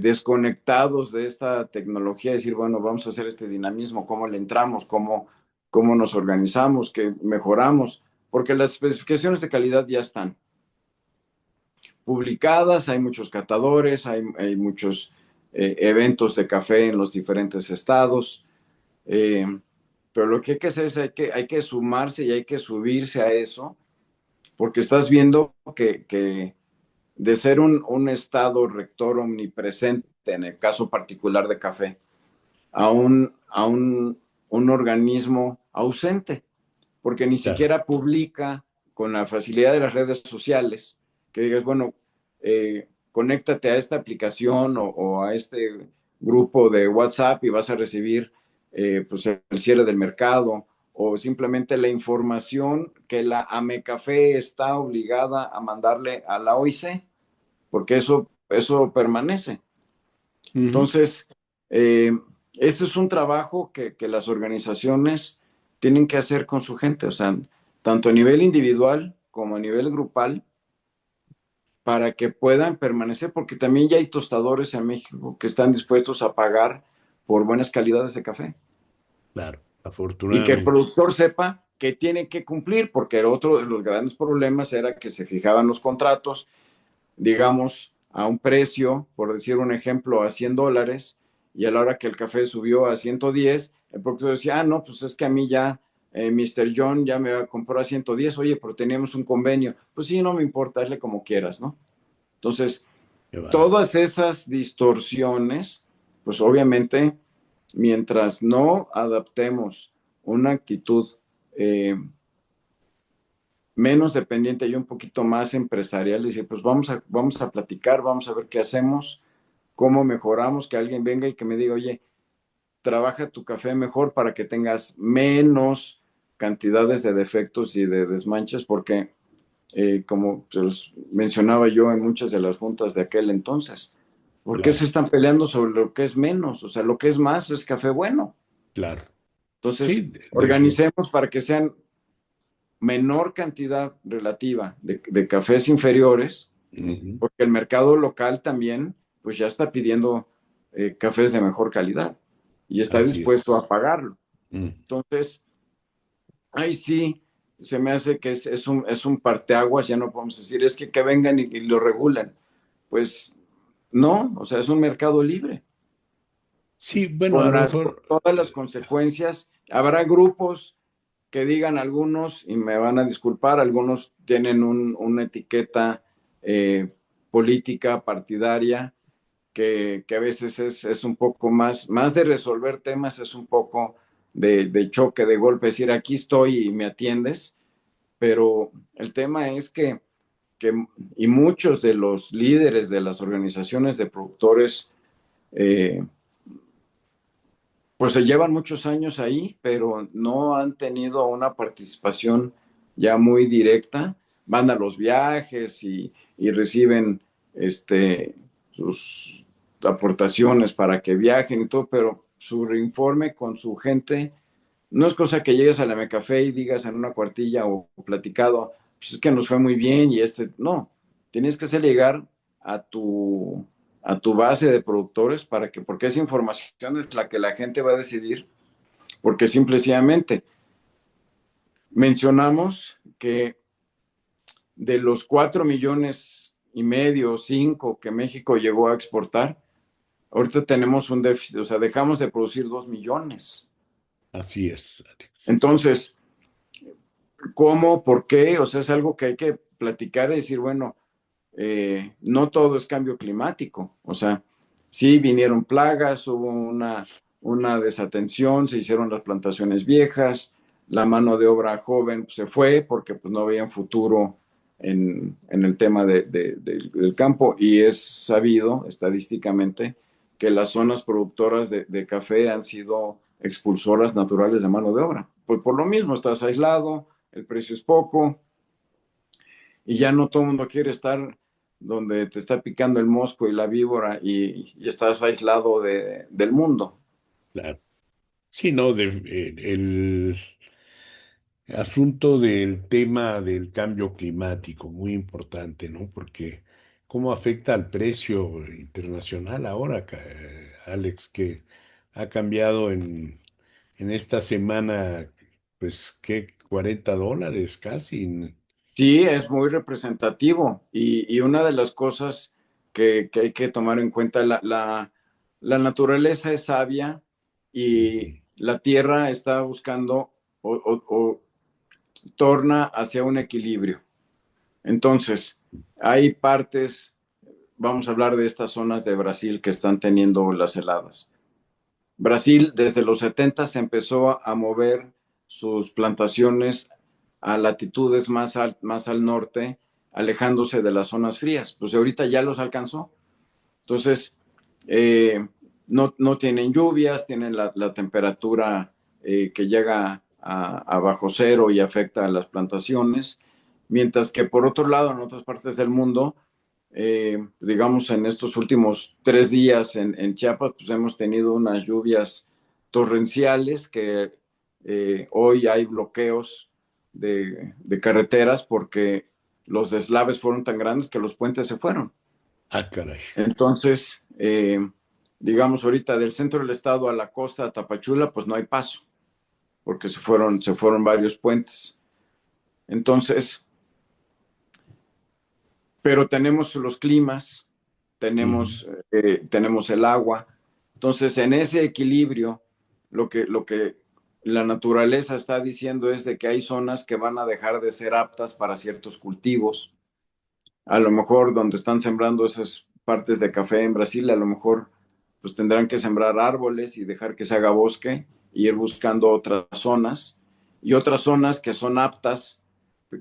desconectados de esta tecnología, decir, bueno, vamos a hacer este dinamismo, cómo le entramos, cómo nos organizamos, qué mejoramos, porque las especificaciones de calidad ya están publicadas, hay muchos catadores, hay muchos eventos de café en los diferentes estados, eh, pero lo que hay que hacer es hay que sumarse y hay que subirse a eso, porque estás viendo que de ser un estado rector omnipresente, en el caso particular de café, un organismo ausente, porque ni Claro, siquiera publica con la facilidad de las redes sociales, que digas, bueno, conéctate a esta aplicación o a este grupo de WhatsApp y vas a recibir pues el cierre del mercado o simplemente la información que la AMECAFé está obligada a mandarle a la OIC, porque eso permanece. ujú, Entonces, eh, ese es un trabajo que las organizaciones tienen que hacer con su gente, o sea, tanto a nivel individual como a nivel grupal, para que puedan permanecer, porque también ya hay tostadores en México que están dispuestos a pagar por buenas calidades de café claro, y que el afortunadamente. productor sepa que tiene que cumplir, porque el otro de los grandes problemas era que se fijaban los contratos, digamos, a un precio, por decir un ejemplo, a $100, y a la hora que el café subió a 110, el productor decía, ah, no, pues es que a mí ya, Mr. John ya me compró a 110, oye, pero teníamos un convenio. Pues sí, no me importa, hazle como quieras, ¿no? Entonces, Qué bárbaro. todas esas distorsiones, pues obviamente, mientras no adaptemos una actitud eh, menos dependiente y un poquito más empresarial, decir, pues vamos a platicar, vamos a ver qué hacemos, cómo mejoramos, que alguien venga y que me diga, oye, trabaja tu café mejor para que tengas menos cantidades de defectos y de desmanches, porque como los mencionaba yo en muchas de las juntas de aquel entonces, ¿por qué se Claro, están peleando sobre lo que es menos? O sea, lo que es más es café bueno. claro. Sí, Entonces, organicemos para que sean menor cantidad relativa de cafés inferiores, ujú, porque el mercado local también, pues ya está pidiendo cafés de mejor calidad y está así dispuesto a es. pagarlo. Mm. Entonces, ahí sí, se me hace que es un parteaguas, ya no podemos decir, es que vengan y lo regulan. Pues no, o sea, es un mercado libre, Sí, bueno, a lo con mejor, todas las consecuencias. Habrá grupos que digan algunos, y me van a disculpar, algunos tienen una etiqueta eh, política, partidaria, que a veces es un poco más de resolver temas, es un poco de choque, de golpe, decir, aquí estoy y me atiendes, pero el tema es que y muchos de los líderes de las organizaciones de productores, eh, pues se llevan muchos años ahí, pero no han tenido una participación ya muy directa. Van a los viajes y reciben sus aportaciones para que viajen y todo, pero su reinforme con su gente no es cosa que llegues a la Mecafé y digas en una cuartilla o platicado, pues es que nos fue muy bien y no, tienes que hacer llegar a a tu base de productores para que, porque esa información es la que la gente va a decidir, porque simplemente mencionamos que de los 4,5 millones, 5 que México llegó a exportar, ahorita tenemos un déficit, o sea, dejamos de producir 2 millones. así es, Alex. Entonces, ¿cómo? ¿Por qué? O sea, es algo que hay que platicar y decir, bueno, no todo es cambio climático. O sea, sí vinieron plagas, hubo una desatención, se hicieron las plantaciones viejas, la mano de obra joven pues, se fue porque pues, no veían futuro en el tema del campo y es sabido estadísticamente que las zonas productoras de café han sido expulsoras naturales de mano de obra. Pues por lo mismo, estás aislado, el precio es poco y ya no todo el mundo quiere estar donde te está picando el mosco y la víbora y estás aislado del mundo. Claro. Sí, no, el asunto del tema del cambio climático, muy importante, ¿no? Porque cómo afecta al precio internacional ahora, Alex, que ha cambiado en esta semana, pues, ¿qué? $40 casi. Sí, es muy representativo y una de las cosas que hay que tomar en cuenta, la naturaleza es sabia y Ujú. la tierra está buscando o torna hacia un equilibrio. Entonces, hay partes, vamos a hablar de estas zonas de Brasil que están teniendo las heladas. Brasil desde los 70 se empezó a mover sus plantaciones a latitudes más al norte, alejándose de las zonas frías. Pues ahorita ya los alcanzó. Entonces, no tienen lluvias, tienen la temperatura que llega a bajo cero y afecta a las plantaciones, mientras que por otro lado, en otras partes del mundo, digamos en estos últimos 3 días en Chiapas, pues hemos tenido unas lluvias torrenciales que hoy hay bloqueos de carreteras porque los deslaves fueron tan grandes que los puentes se fueron. Ah, caray. Entonces, digamos ahorita del centro del estado a la costa, a Tapachula, pues no hay paso, porque se fueron varios puentes. Entonces, pero tenemos los climas, Ujú. tenemos el agua. Entonces, en ese equilibrio, lo que la naturaleza está diciendo es de que hay zonas que van a dejar de ser aptas para ciertos cultivos. A lo mejor donde están sembrando esas partes de café en Brasil, a lo mejor pues tendrán que sembrar árboles y dejar que se haga bosque y ir buscando otras zonas. Y otras zonas que son aptas,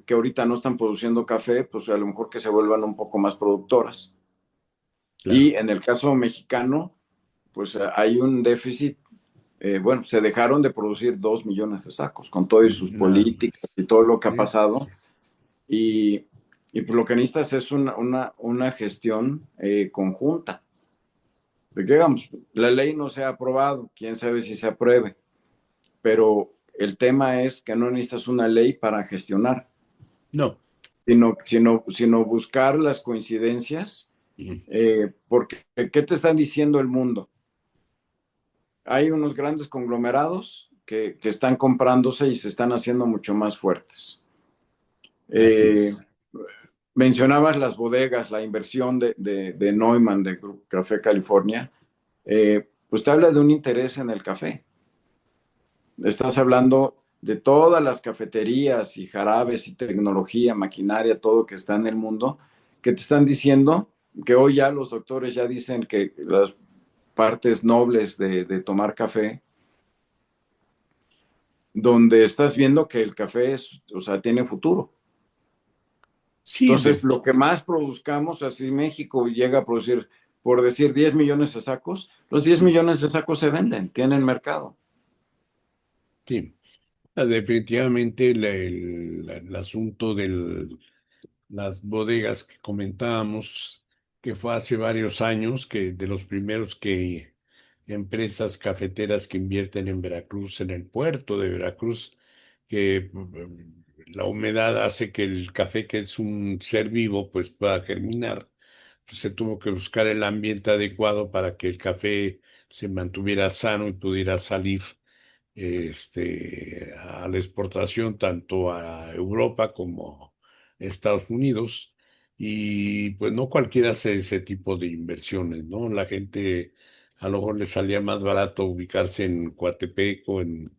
que ahorita no están produciendo café, pues a lo mejor que se vuelvan un poco más productoras. Claro. Y en el caso mexicano, pues hay un déficit. Bueno, se dejaron de producir 2 millones de sacos con todas sus Nada políticas más. y todo lo que ha Sí, sí, pasado. sí. Y, y pues lo que necesitas es una gestión conjunta. Porque digamos, la ley no se ha aprobado, quién sabe si se apruebe, pero el tema es que no necesitas una ley para gestionar, No. sino buscar las coincidencias, Mm. porque ¿qué te están diciendo el mundo? Hay unos grandes conglomerados que están comprándose y se están haciendo mucho más fuertes. Así Eh, es. Mencionabas las bodegas, la inversión de Neumann, de Café California, pues te habla de un interés en el café. Estás hablando de todas las cafeterías y jarabes y tecnología, maquinaria, todo que está en el mundo, que te están diciendo que hoy ya los doctores ya dicen que las partes nobles de tomar café, donde estás viendo que el café es, o sea, tiene futuro. Sí, Entonces, lo que más produzcamos, así México llega a producir, por decir, 10 millones de sacos, los 10 millones de sacos se venden, tienen mercado. sí. Definitivamente el asunto de las bodegas que comentábamos, que fue hace varios años, que de los primeros que empresas cafeteras que invierten en Veracruz, en el puerto de Veracruz, que la humedad hace que el café, que es un ser vivo, pues pueda germinar. Pues se tuvo que buscar el ambiente adecuado para que el café se mantuviera sano y pudiera salir a la exportación tanto a Europa como a Estados Unidos. Y pues no cualquiera hace ese tipo de inversiones, ¿no? La gente a lo mejor le salía más barato ubicarse en Coatepec o en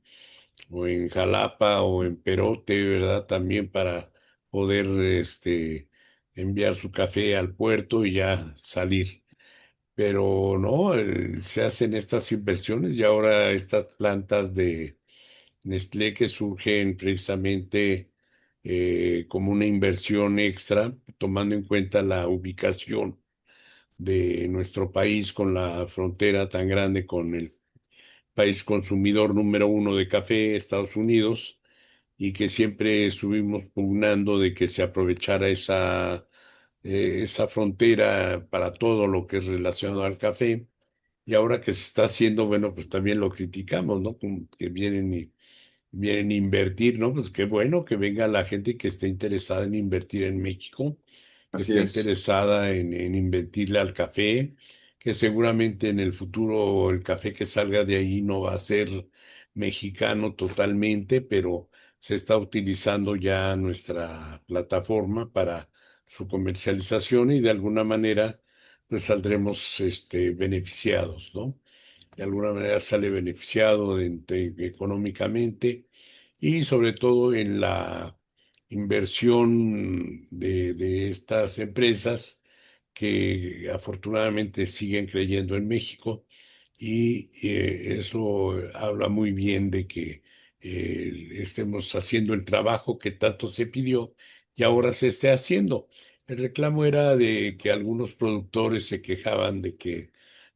Jalapa o en Perote, ¿verdad? También para poder enviar su café al puerto y ya salir. Pero no, se hacen estas inversiones y ahora estas plantas de Nestlé que surgen precisamente como una inversión extra, tomando en cuenta la ubicación de nuestro país con la frontera tan grande con el país consumidor número uno de café, Estados Unidos, y que siempre estuvimos pugnando de que se aprovechara esa frontera para todo lo que es relacionado al café. Y ahora que se está haciendo, bueno, pues también lo criticamos, ¿no? Como que vienen a invertir, ¿no? Pues qué bueno que venga la gente que esté interesada en invertir en México, que Así esté es. interesada en invertirle al café, que seguramente en el futuro el café que salga de ahí no va a ser mexicano totalmente, pero se está utilizando ya nuestra plataforma para su comercialización y de alguna manera pues saldremos beneficiados, ¿no? De alguna manera sale beneficiado económicamente y sobre todo en la inversión de estas empresas que afortunadamente siguen creyendo en México y eso habla muy bien de que estemos haciendo el trabajo que tanto se pidió y ahora se esté haciendo. El reclamo era de que algunos productores se quejaban de que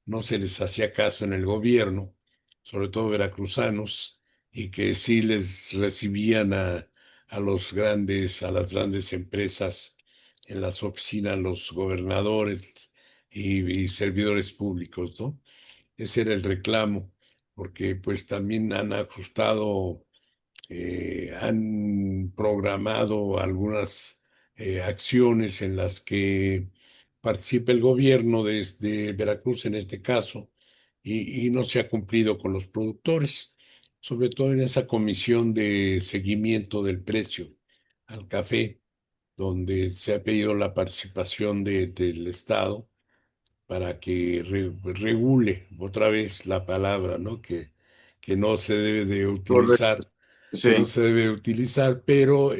no se les hacía caso en el gobierno, sobre todo veracruzanos, y que sí les recibían a las grandes empresas en las oficinas, los gobernadores y servidores públicos, ¿no? Ese era el reclamo, porque pues también han ajustado, han programado algunas acciones en las que participa el gobierno de Veracruz en este caso, y no se ha cumplido con los productores, sobre todo en esa comisión de seguimiento del precio al café, donde se ha pedido la participación del Estado para que regule otra vez la palabra, ¿no? Que no se debe de Correcto. utilizar, que no Sí. se debe utilizar, pero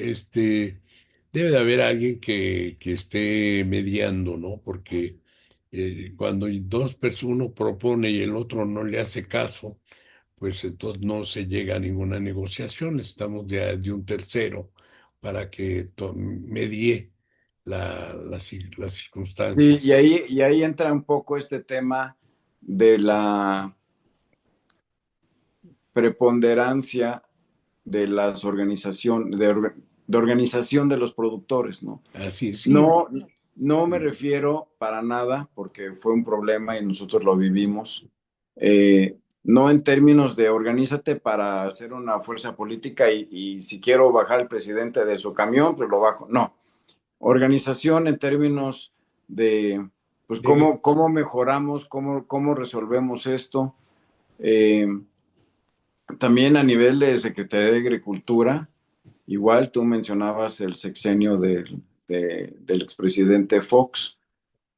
debe de haber alguien que esté mediando, ¿no? Porque cuando dos personas, uno propone y el otro no le hace caso, pues entonces no se llega a ninguna negociación. Estamos ya de un tercero para que medie las Sí, y circunstancias. ahí entra un poco este tema de la preponderancia de las de organización de los productores, ¿no? Así es, sí. No, no me refiero para nada, porque fue un problema y nosotros lo vivimos, no en términos de organízate para hacer una fuerza política y si quiero bajar al presidente de su camión, pues lo bajo. No, organización en términos de, pues, Debe, cómo mejoramos, cómo resolvemos esto. Eh, También a nivel de Secretaría de Agricultura, igual tú mencionabas el sexenio del expresidente Fox,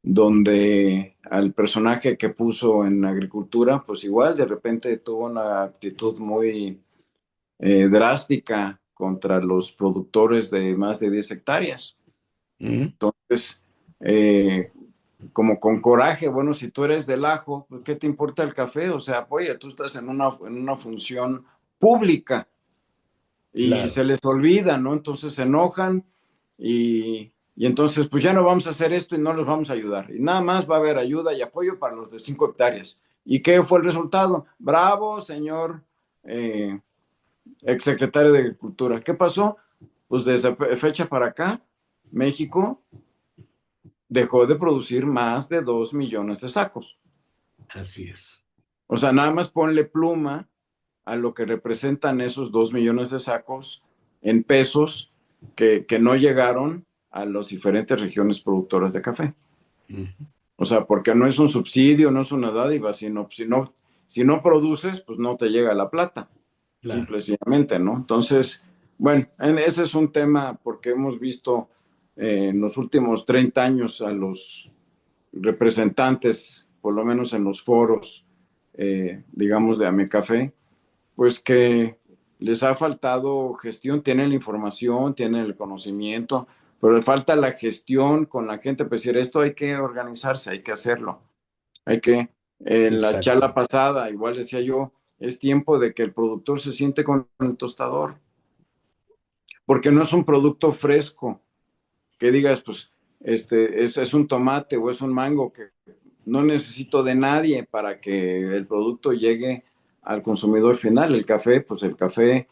donde al personaje que puso en Agricultura, pues igual de repente tuvo una actitud muy drástica contra los productores de más de 10 hectáreas. ujú, Entonces, eh, como con coraje, bueno, si tú eres del ajo, pues, ¿qué te importa el café? O sea, oye, tú estás en una función pública y claro, se les olvida, ¿no? Entonces se enojan y entonces pues ya no vamos a hacer esto y no los vamos a ayudar. Y nada más va a haber ayuda y apoyo para los de 5 hectáreas. ¿Y qué fue el resultado? Bravo, señor eh, exsecretario de Agricultura. ¿Qué pasó? Pues desde fecha para acá, México dejó de producir más de 2 millones de sacos. así es. O sea, nada más ponle pluma a lo que representan esos 2 millones de sacos en pesos que no llegaron a las diferentes regiones productoras de café. Ujú, O sea, porque no es un subsidio, no es una dádiva, sino si no produces, pues no te llega la plata, claro. simple y sencillamente, ¿no? Entonces, bueno, ese es un tema porque hemos visto en los últimos 30 años a los representantes, por lo menos en los foros, digamos, de Amecafé, pues que les ha faltado gestión, tienen la información, tienen el conocimiento, pero le falta la gestión con la gente, pues decir, esto hay que organizarse, hay que hacerlo, hay que, en la charla Exacto. pasada, igual decía yo, es tiempo de que el productor se siente con el tostador. porque no es un producto fresco, que digas, pues, es un tomate o es un mango que no necesito de nadie para que el producto llegue al consumidor final. El café, pues el café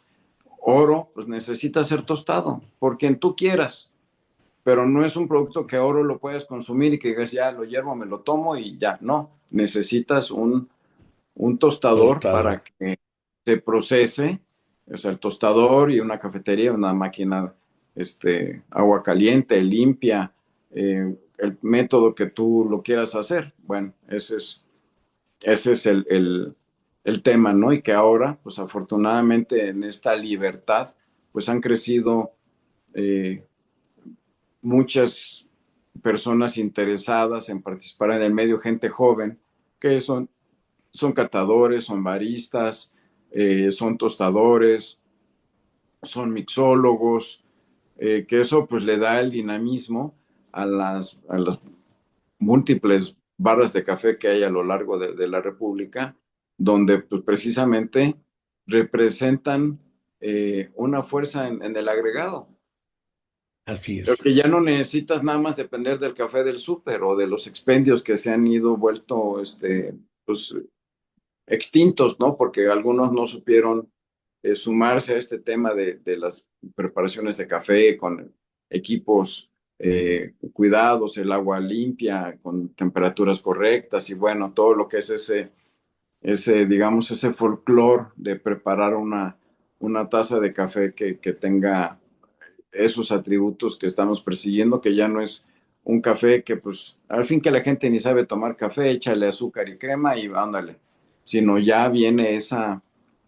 oro, pues necesita ser tostado por quien tú quieras, pero no es un producto que oro lo puedas consumir y que digas, ya lo hiervo, me lo tomo y ya. No, necesitas un tostador Tostado. para que se procese, o sea, el tostador y una cafetería, una máquina, agua caliente, limpia, el método que tú lo quieras hacer. Bueno, ese es el tema, ¿no? Y que ahora, pues afortunadamente en esta libertad, pues han crecido eh, muchas personas interesadas en participar en el medio, gente joven, que son catadores, son baristas, son tostadores, son mixólogos, que eso pues le da el dinamismo a las múltiples barras de café que hay a lo largo de la República, donde pues precisamente representan una fuerza en el agregado. Así Pero es. que ya no necesitas nada más depender del café del súper o de los expendios que se han ido vuelto pues, extintos, ¿no? Porque algunos no supieron sumarse a este tema de las preparaciones de café con equipos cuidados, el agua limpia, con temperaturas correctas y bueno, todo lo que es digamos, ese folclore de preparar una taza de café que tenga esos atributos que estamos persiguiendo, que ya no es un café que pues al fin que la gente ni sabe tomar café, échale azúcar y crema y ándale, sino ya viene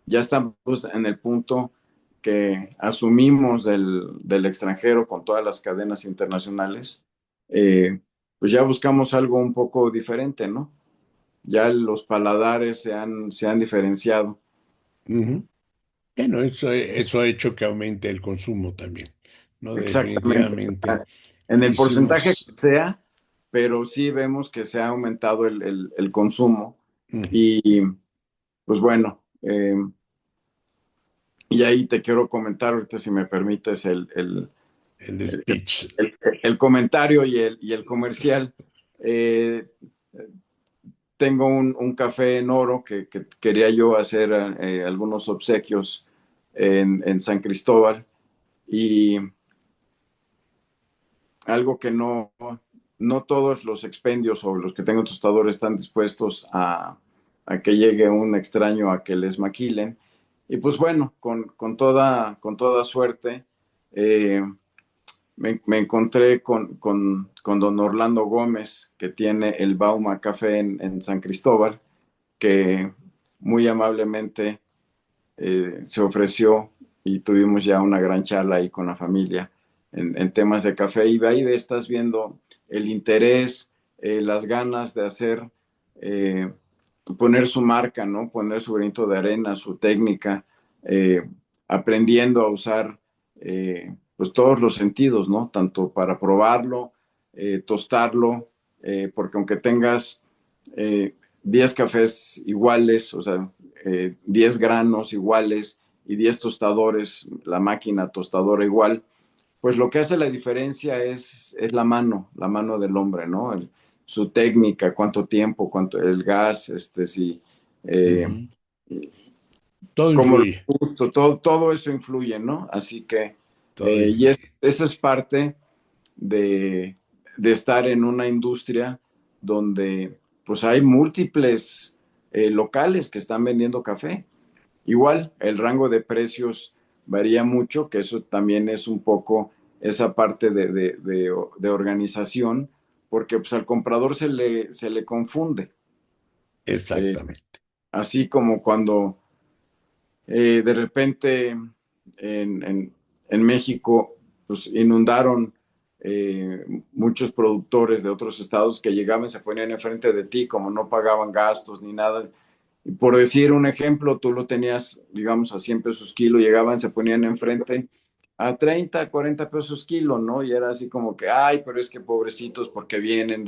ya estamos en el punto que asumimos del extranjero con todas las cadenas internacionales, pues ya buscamos algo un poco diferente, ¿no? Ya los paladares se han diferenciado. Ujú. Bueno, eso ha hecho que aumente el consumo también, ¿no? Exactamente. Definitivamente En el porcentaje que hicimos. sea, pero sí vemos que se ha aumentado el consumo. Ujú. Y pues bueno, y ahí te quiero comentar, ahorita si me permites, El el, speech. el comentario y el comercial. Eh, Tengo un café en oro que quería yo hacer algunos obsequios en San Cristóbal y algo que no todos los expendios o los que tengan tostadores están dispuestos a que llegue un extraño a que les maquilen. Y pues bueno, con toda suerte, eh, me encontré con don Orlando Gómez, que tiene el Bauma Café en San Cristóbal, que muy amablemente se ofreció y tuvimos ya una gran charla ahí con la familia en temas de café. Y ahí estás viendo el interés, las ganas de hacer, eh, poner su marca, ¿no? Poner su granito de arena, su técnica, eh, aprendiendo a usar pues todos los sentidos, ¿no? Tanto para probarlo, tostarlo, porque aunque tengas 10 cafés iguales, o sea, 10 granos iguales y 10 tostadores, la máquina tostadora igual, pues lo que hace la diferencia es la mano del hombre, ¿no? Su técnica, cuánto tiempo, cuánto el gas, si, eh, Ujú. Todo cómo lo influye, gusto, todo eso influye, ¿no? Así que, todo eso es parte de, de estar en una industria donde pues hay múltiples locales que están vendiendo café. Igual, el rango de precios varía mucho, que eso también es un poco esa parte de organización, porque pues al comprador se le confunde. Eh, exactamente. Así como cuando de repente en México pues inundaron muchos productores de otros estados que llegaban, se ponían enfrente de ti, como no pagaban gastos ni nada. Y por decir un ejemplo, tú lo tenías, digamos, a 100 pesos kilo, llegaban, se ponían enfrente a 30, 40 pesos kilo, ¿no? Y era así como que, ay, pero es que pobrecitos porque vienen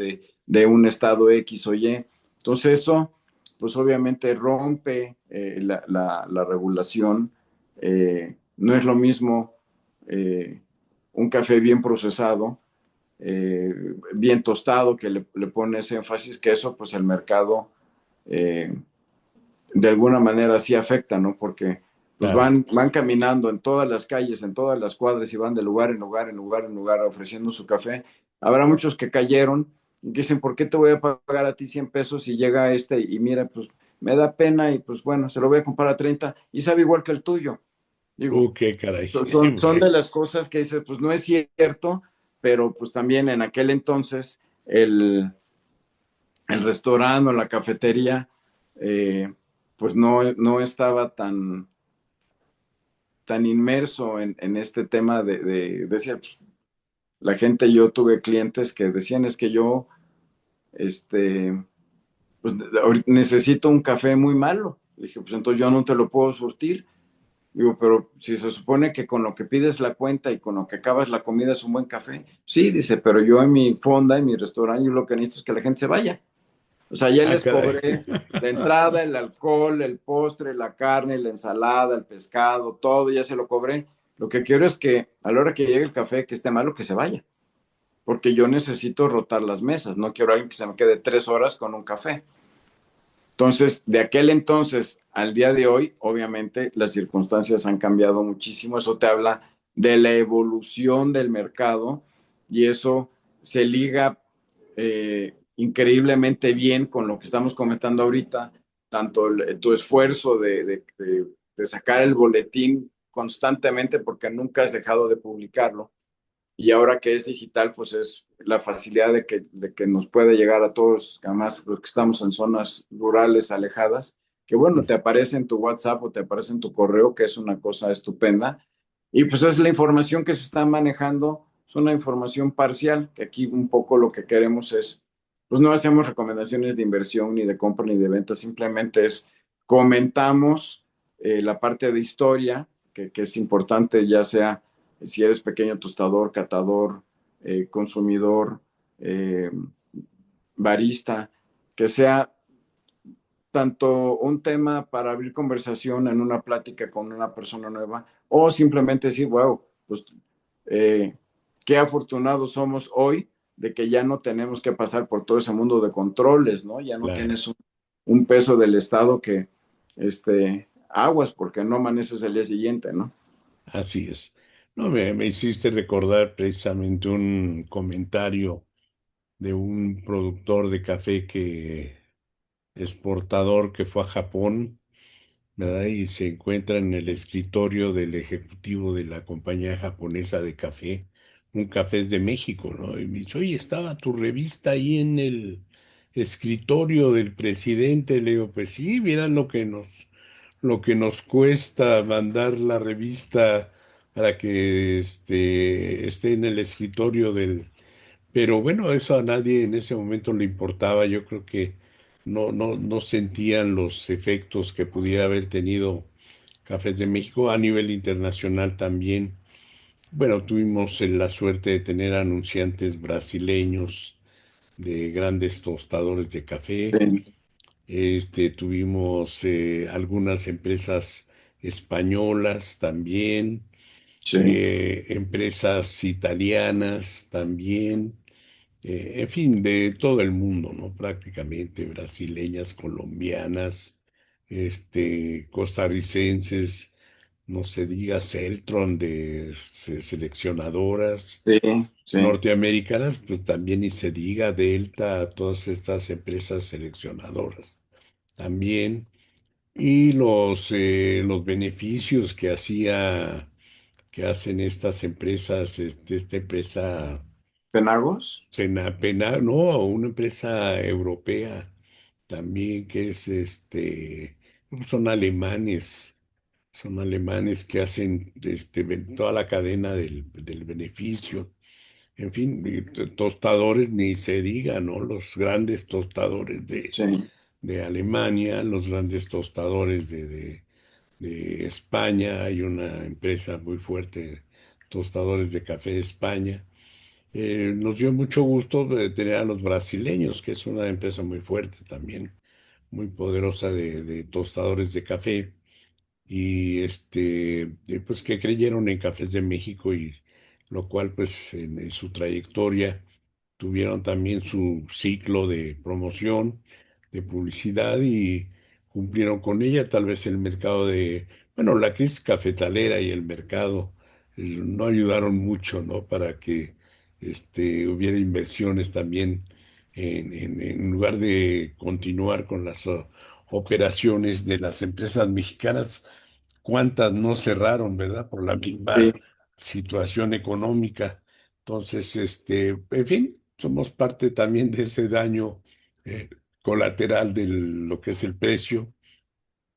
de un estado X o Y. Entonces eso, pues obviamente rompe la regulación. No es lo mismo eh, un café bien procesado, bien tostado, que le pone ese énfasis, que eso pues el mercado eh, de alguna manera sí afecta, ¿no? Porque pues Claro. van caminando en todas las calles, en todas las cuadras y van de lugar en lugar, en lugar en lugar ofreciendo su café. Habrá muchos que cayeron y que dicen, ¿por qué te voy a pagar a ti 100 pesos si llega este y mira, pues me da pena y pues bueno, se lo voy a comprar a 30 y sabe igual que el tuyo? Digo, Qué caray. son Bueno, de las cosas que dices, pues no es cierto, pero pues también en aquel entonces el restaurante o la cafetería, eh, pues no estaba tan inmerso en este tema decía, la gente, yo tuve clientes que decían, es que yo, este, pues necesito un café muy malo. Le dije, pues entonces yo no te lo puedo surtir. Digo, pero si se supone que con lo que pides la cuenta y con lo que acabas la comida es un buen café. Sí, dice, pero yo en mi fonda, en mi restaurante, yo lo que necesito es que la gente se vaya. O sea, ya les caray. cobré la entrada, el alcohol, el postre, la carne, la ensalada, el pescado, todo, ya se lo cobré. Lo que quiero es que a la hora que llegue el café, que esté malo, que se vaya. Porque yo necesito rotar las mesas. No quiero a alguien que se me quede 3 horas con un café. Entonces, de aquel entonces al día de hoy, obviamente las circunstancias han cambiado muchísimo. Eso te habla de la evolución del mercado y eso se liga increíblemente bien con lo que estamos comentando ahorita, tanto tu esfuerzo de sacar el boletín constantemente porque nunca has dejado de publicarlo y ahora que es digital, pues es la facilidad de que nos puede llegar a todos, además los que estamos en zonas rurales alejadas, que bueno, te aparece en tu WhatsApp o te aparece en tu correo, que es una cosa estupenda. Y pues es la información que se está manejando, es una información parcial, que aquí un poco lo que queremos es, pues no hacemos recomendaciones de inversión ni de compra ni de venta, simplemente es comentamos la parte de historia, que es importante, ya sea si eres pequeño tostador, catador, consumidor, eh, barista, que sea tanto un tema para abrir conversación en una plática con una persona nueva o simplemente decir, wow, pues eh, qué afortunados somos hoy de que ya no tenemos que pasar por todo ese mundo de controles, ¿no? Ya no Claro, tienes un peso del Estado que, aguas porque no amaneces el día siguiente, ¿no? así es. No, me hiciste recordar precisamente un comentario de un productor de café que exportador que fue a Japón, ¿verdad? Y se encuentra en el escritorio del ejecutivo de la compañía japonesa de café. Un café es de México, ¿no? Y me dice, oye, estaba tu revista ahí en el escritorio del presidente. Le digo, pues sí, mira lo que nos cuesta mandar la revista para que esté en el escritorio del... Pero bueno, eso a nadie en ese momento le importaba. Yo creo que no sentían los efectos que pudiera haber tenido Cafés de México a nivel internacional también. Bueno, tuvimos la suerte de tener anunciantes brasileños de grandes tostadores de café. Sí, Tuvimos algunas empresas españolas también, sí, empresas italianas también, en fin, de todo el mundo, ¿no? Prácticamente brasileñas, colombianas, costarricenses, no se diga Celtron de seleccionadoras sí, sí. norteamericanas, pues también ni se diga Delta, todas estas empresas seleccionadoras también, y los beneficios que hacen estas empresas, esta empresa ¿Penagos? no, una empresa europea también que es son son alemanes que hacen toda la cadena del beneficio. En fin, y tostadores ni se diga, ¿no? Los grandes tostadores Sí, de Alemania, los grandes tostadores de España, hay una empresa muy fuerte, tostadores de café de España. Nos dio mucho gusto de tener a los brasileños, que es una empresa muy fuerte también, muy poderosa de tostadores de café. y pues que creyeron en Cafés de México y lo cual pues en su trayectoria tuvieron también su ciclo de promoción, de publicidad y cumplieron con ella. Tal vez el mercado bueno, la crisis cafetalera y el mercado no ayudaron mucho, ¿no? Para que hubiera inversiones también en lugar de continuar con las operaciones de las empresas mexicanas, cuántas no cerraron, ¿verdad? Por la Sí, misma situación económica. Entonces, en fin, somos parte también de ese daño eh, colateral de lo que es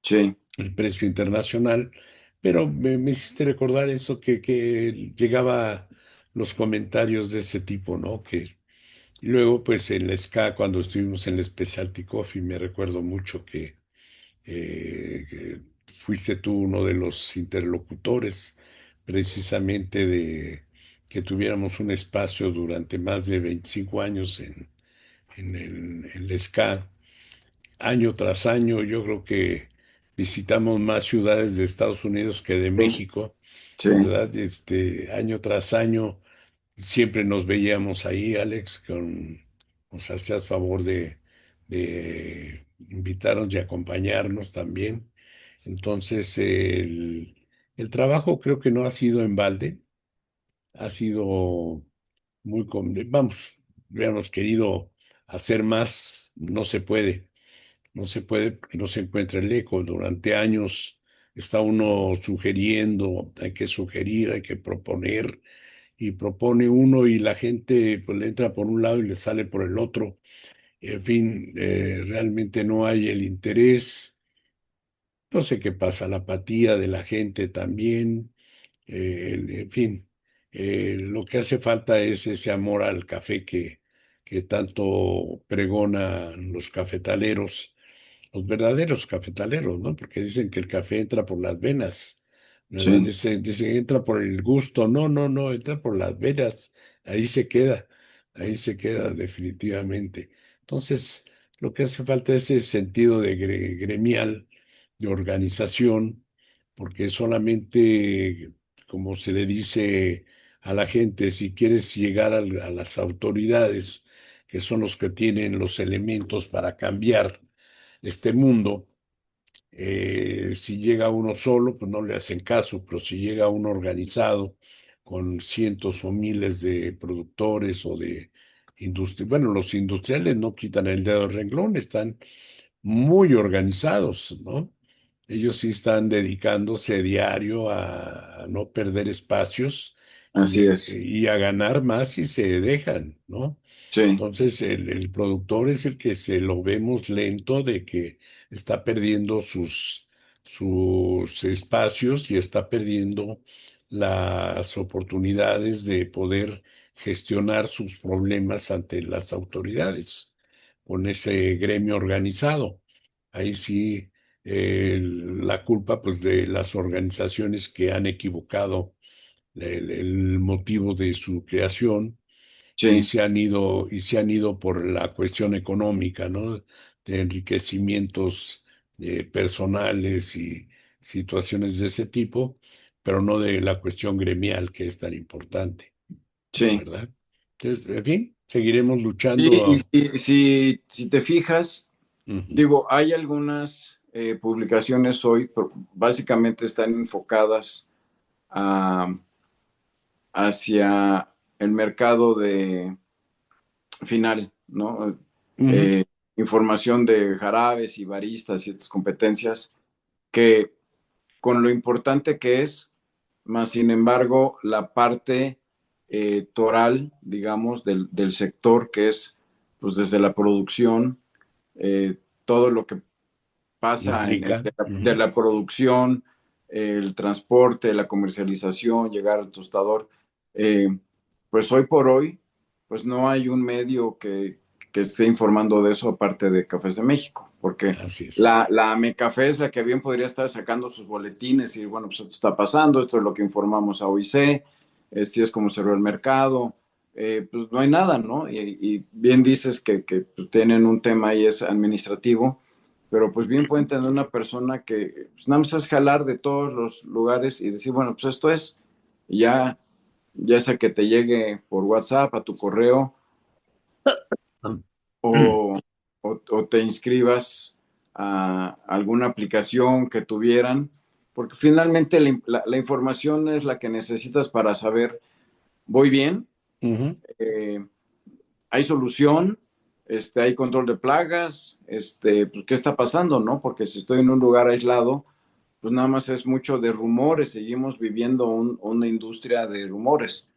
sí, el precio internacional. Pero me hiciste recordar eso que llegaba los comentarios de ese tipo, ¿no? Y luego, pues en la SCA, cuando estuvimos en la Specialty Coffee, me recuerdo mucho que fuiste tú uno de los interlocutores precisamente de que tuviéramos un espacio durante más de 25 años en el SCA. Año tras año, yo creo que visitamos más ciudades de Estados Unidos que de sí, México, sí, ¿verdad? Año tras año siempre nos veíamos ahí, Alex, nos hacías favor de invitarnos y acompañarnos también. Entonces, el trabajo creo que no ha sido en balde, ha sido vamos, hubiéramos querido hacer más, no se puede porque no se encuentra el eco. Durante años está uno sugiriendo, hay que sugerir, hay que proponer, y propone uno y la gente pues le entra por un lado y le sale por el otro. En fin, realmente no hay el interés. No sé qué pasa, la apatía de la gente también. En fin, lo que hace falta es ese amor al café que tanto pregonan los cafetaleros, los verdaderos cafetaleros, ¿no? Porque dicen que el café entra por las venas, ¿verdad? sí, Dicen entra por el gusto. No, no, no, entra por las venas. Ahí se queda definitivamente. Entonces, lo que hace falta es ese sentido de gremial, de organización, porque solamente, como se le dice a la gente, si quieres llegar a las autoridades, que son los que tienen los elementos para cambiar este mundo, si llega uno solo, pues no le hacen caso, pero si llega uno organizado con cientos o miles de productores o de industria, bueno, los industriales no quitan el dedo del renglón, están muy organizados, ¿no? Ellos sí están dedicándose diario a no perder espacios así es. y a ganar más si se dejan, ¿no? Sí, Entonces, el productor es el que se lo vemos lento de que está perdiendo sus espacios y está perdiendo las oportunidades de poder gestionar sus problemas ante las autoridades con ese gremio organizado. Ahí sí, la culpa pues de las organizaciones que han equivocado el motivo de su creación sí, y se han ido por la cuestión económica, ¿no? De enriquecimientos personales y situaciones de ese tipo, pero no de la cuestión gremial que es tan importante, sí. ¿verdad? Entonces, en fin, seguiremos Sí, luchando. y si te fijas, Ujú, digo, hay algunas publicaciones hoy, pero básicamente están enfocadas a- hacia el mercado de final, ¿no? ujú, Eh, Información de jarabes y baristas y estas competencias que con lo importante que es, más sin embargo, la parte toral, digamos, del sector, que es, pues, desde la producción, todo lo que pasa implica. de Ujú, la producción, el transporte, la comercialización, llegar al tostador. Eh, pues hoy por hoy, pues no hay un medio que esté informando de eso aparte de Cafés de México, porque así es. la Mecafé es la que bien podría estar sacando sus boletines y bueno, pues esto está pasando, esto es lo que informamos a OIC, así es como cerró el mercado. Pues no hay nada, ¿no? Y bien dices que pues, tienen un tema ahí es administrativo, pero pues bien pueden tener una persona que pues, nada más es jalar de todos los lugares y decir, bueno, pues esto es, y ya sea que te llegue por WhatsApp, a tu correo, o, o te inscribas a alguna aplicación que tuvieran, porque finalmente la información es la que necesitas para saber, voy bien, Ujú. eh, hay solución, hay control de plagas, pues, ¿qué está pasando, no? Porque si estoy en un lugar aislado, pues nada más es mucho de rumores, seguimos viviendo una industria de rumores.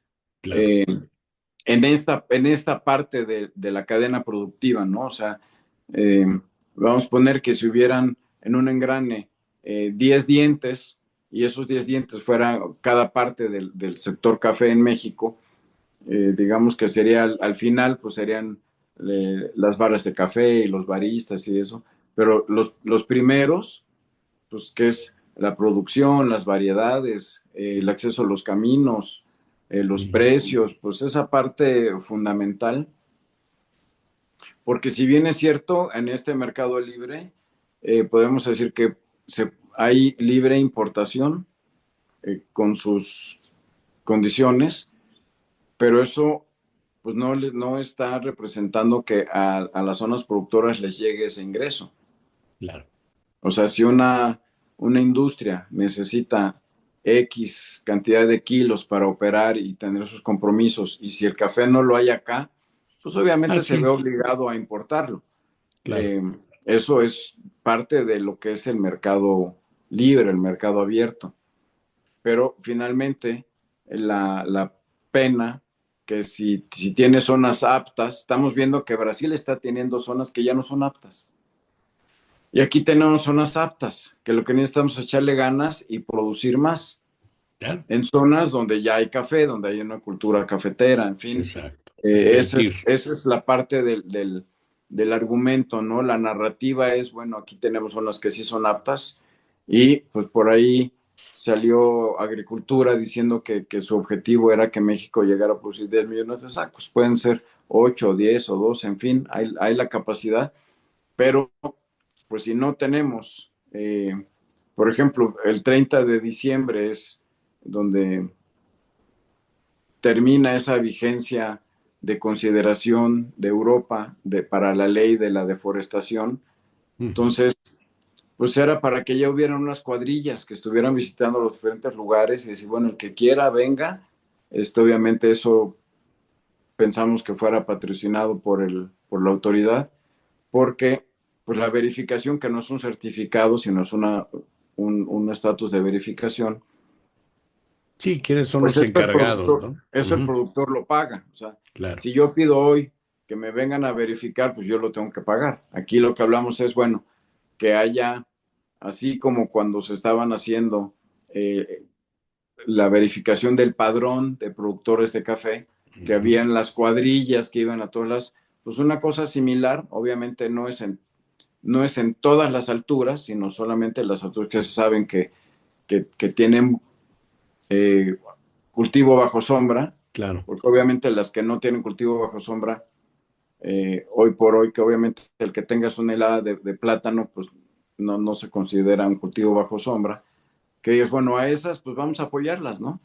Claro. Eh, en esta parte de la cadena productiva, ¿no? O sea, eh, vamos a poner que si hubieran en un engrane 10 dientes y esos 10 dientes fueran cada parte del sector café en México, digamos que sería al final, pues serían las barras de café y los baristas y eso, pero los primeros, pues que es la producción, las variedades, el acceso a los caminos, los Ujú. precios, pues esa parte fundamental, porque si bien es cierto, en este mercado libre, podemos decir que hay libre importación con sus condiciones, pero eso pues no está representando que a las zonas productoras les llegue ese ingreso. Claro. O sea, si una industria necesita X cantidad de kilos para operar y tener sus compromisos, y si el café no lo hay acá, pues Ah, obviamente se ve sí, obligado a importarlo. claro. Eh, Eso es parte de lo que es el mercado libre, el mercado abierto. Pero finalmente, la pena que si tiene zonas aptas, estamos viendo que Brasil está teniendo zonas que ya no son aptas. Y aquí tenemos zonas aptas, que lo que necesitamos es echarle ganas y producir más. Claro. En zonas donde ya hay café, donde hay una cultura cafetera, en fin. Exacto. Esa es, Invertir. esa es la parte del argumento, ¿no? La narrativa es, bueno, aquí tenemos zonas que sí son aptas y pues por ahí salió Agricultura diciendo que su objetivo era que México llegara a producir 10 millones de sacos. Pueden ser 8, 10 o 12, en fin, hay la capacidad, pero pues si no tenemos, por ejemplo, el 30 de diciembre es donde termina esa vigencia de consideración de Europa para la ley de la deforestación. Ujú. Entonces, pues era para que ya hubieran unas cuadrillas que estuvieran visitando los diferentes lugares y decir, bueno, el que quiera venga. Obviamente eso pensamos que fuera patrocinado por la autoridad, porque pues la verificación, que no es un certificado, sino es un estatus de verificación, Sí, ¿quiénes son pues los encargados, no? eso el Ujú. productor lo paga. O sea, Claro. si yo pido hoy que me vengan a verificar, pues yo lo tengo que pagar. Aquí lo que hablamos es, bueno, que haya, así como cuando se estaban haciendo eh, la verificación del padrón de productores de café, que Ujú. habían las cuadrillas que iban a todas pues una cosa similar, obviamente no es en todas las alturas, sino solamente las alturas que se saben que tienen eh, cultivo bajo sombra, Claro. porque obviamente las que no tienen cultivo bajo sombra, hoy por hoy, que obviamente el que tengas una helada de plátano, pues no se considera un cultivo bajo sombra, que digas, bueno, a esas, pues vamos a apoyarlas, ¿no?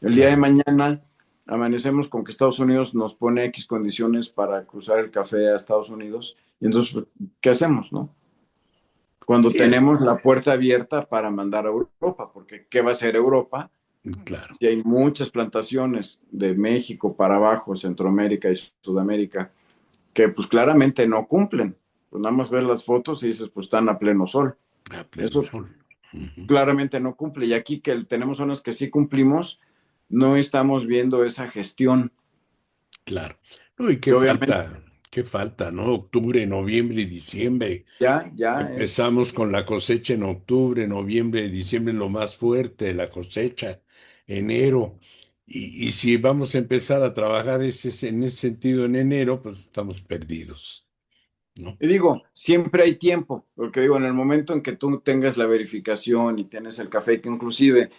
El día de Claro. mañana amanecemos con que Estados Unidos nos pone X condiciones para cruzar el café a Estados Unidos, y entonces, pues, ¿qué hacemos, no? Cuando Sí, tenemos la puerta abierta para mandar a Europa, porque ¿qué va a hacer Europa? claro. Si hay muchas plantaciones de México para abajo, Centroamérica y Sudamérica, que pues claramente no cumplen. Pues nada más ver las fotos y dices, pues están a pleno sol. A pleno Eso sol. Ujú. claramente no cumple. Y aquí que tenemos zonas que sí cumplimos, no estamos viendo esa gestión, Claro. No, y que obviamente qué falta, ¿no? Octubre, noviembre y diciembre. ya es, Empezamos con la cosecha en octubre, noviembre, diciembre, lo más fuerte, la cosecha, enero. Y si vamos a empezar a trabajar en ese sentido en enero, pues estamos perdidos, ¿no? y digo, siempre hay tiempo, porque digo, en el momento en que tú tengas la verificación y tienes el café, que inclusive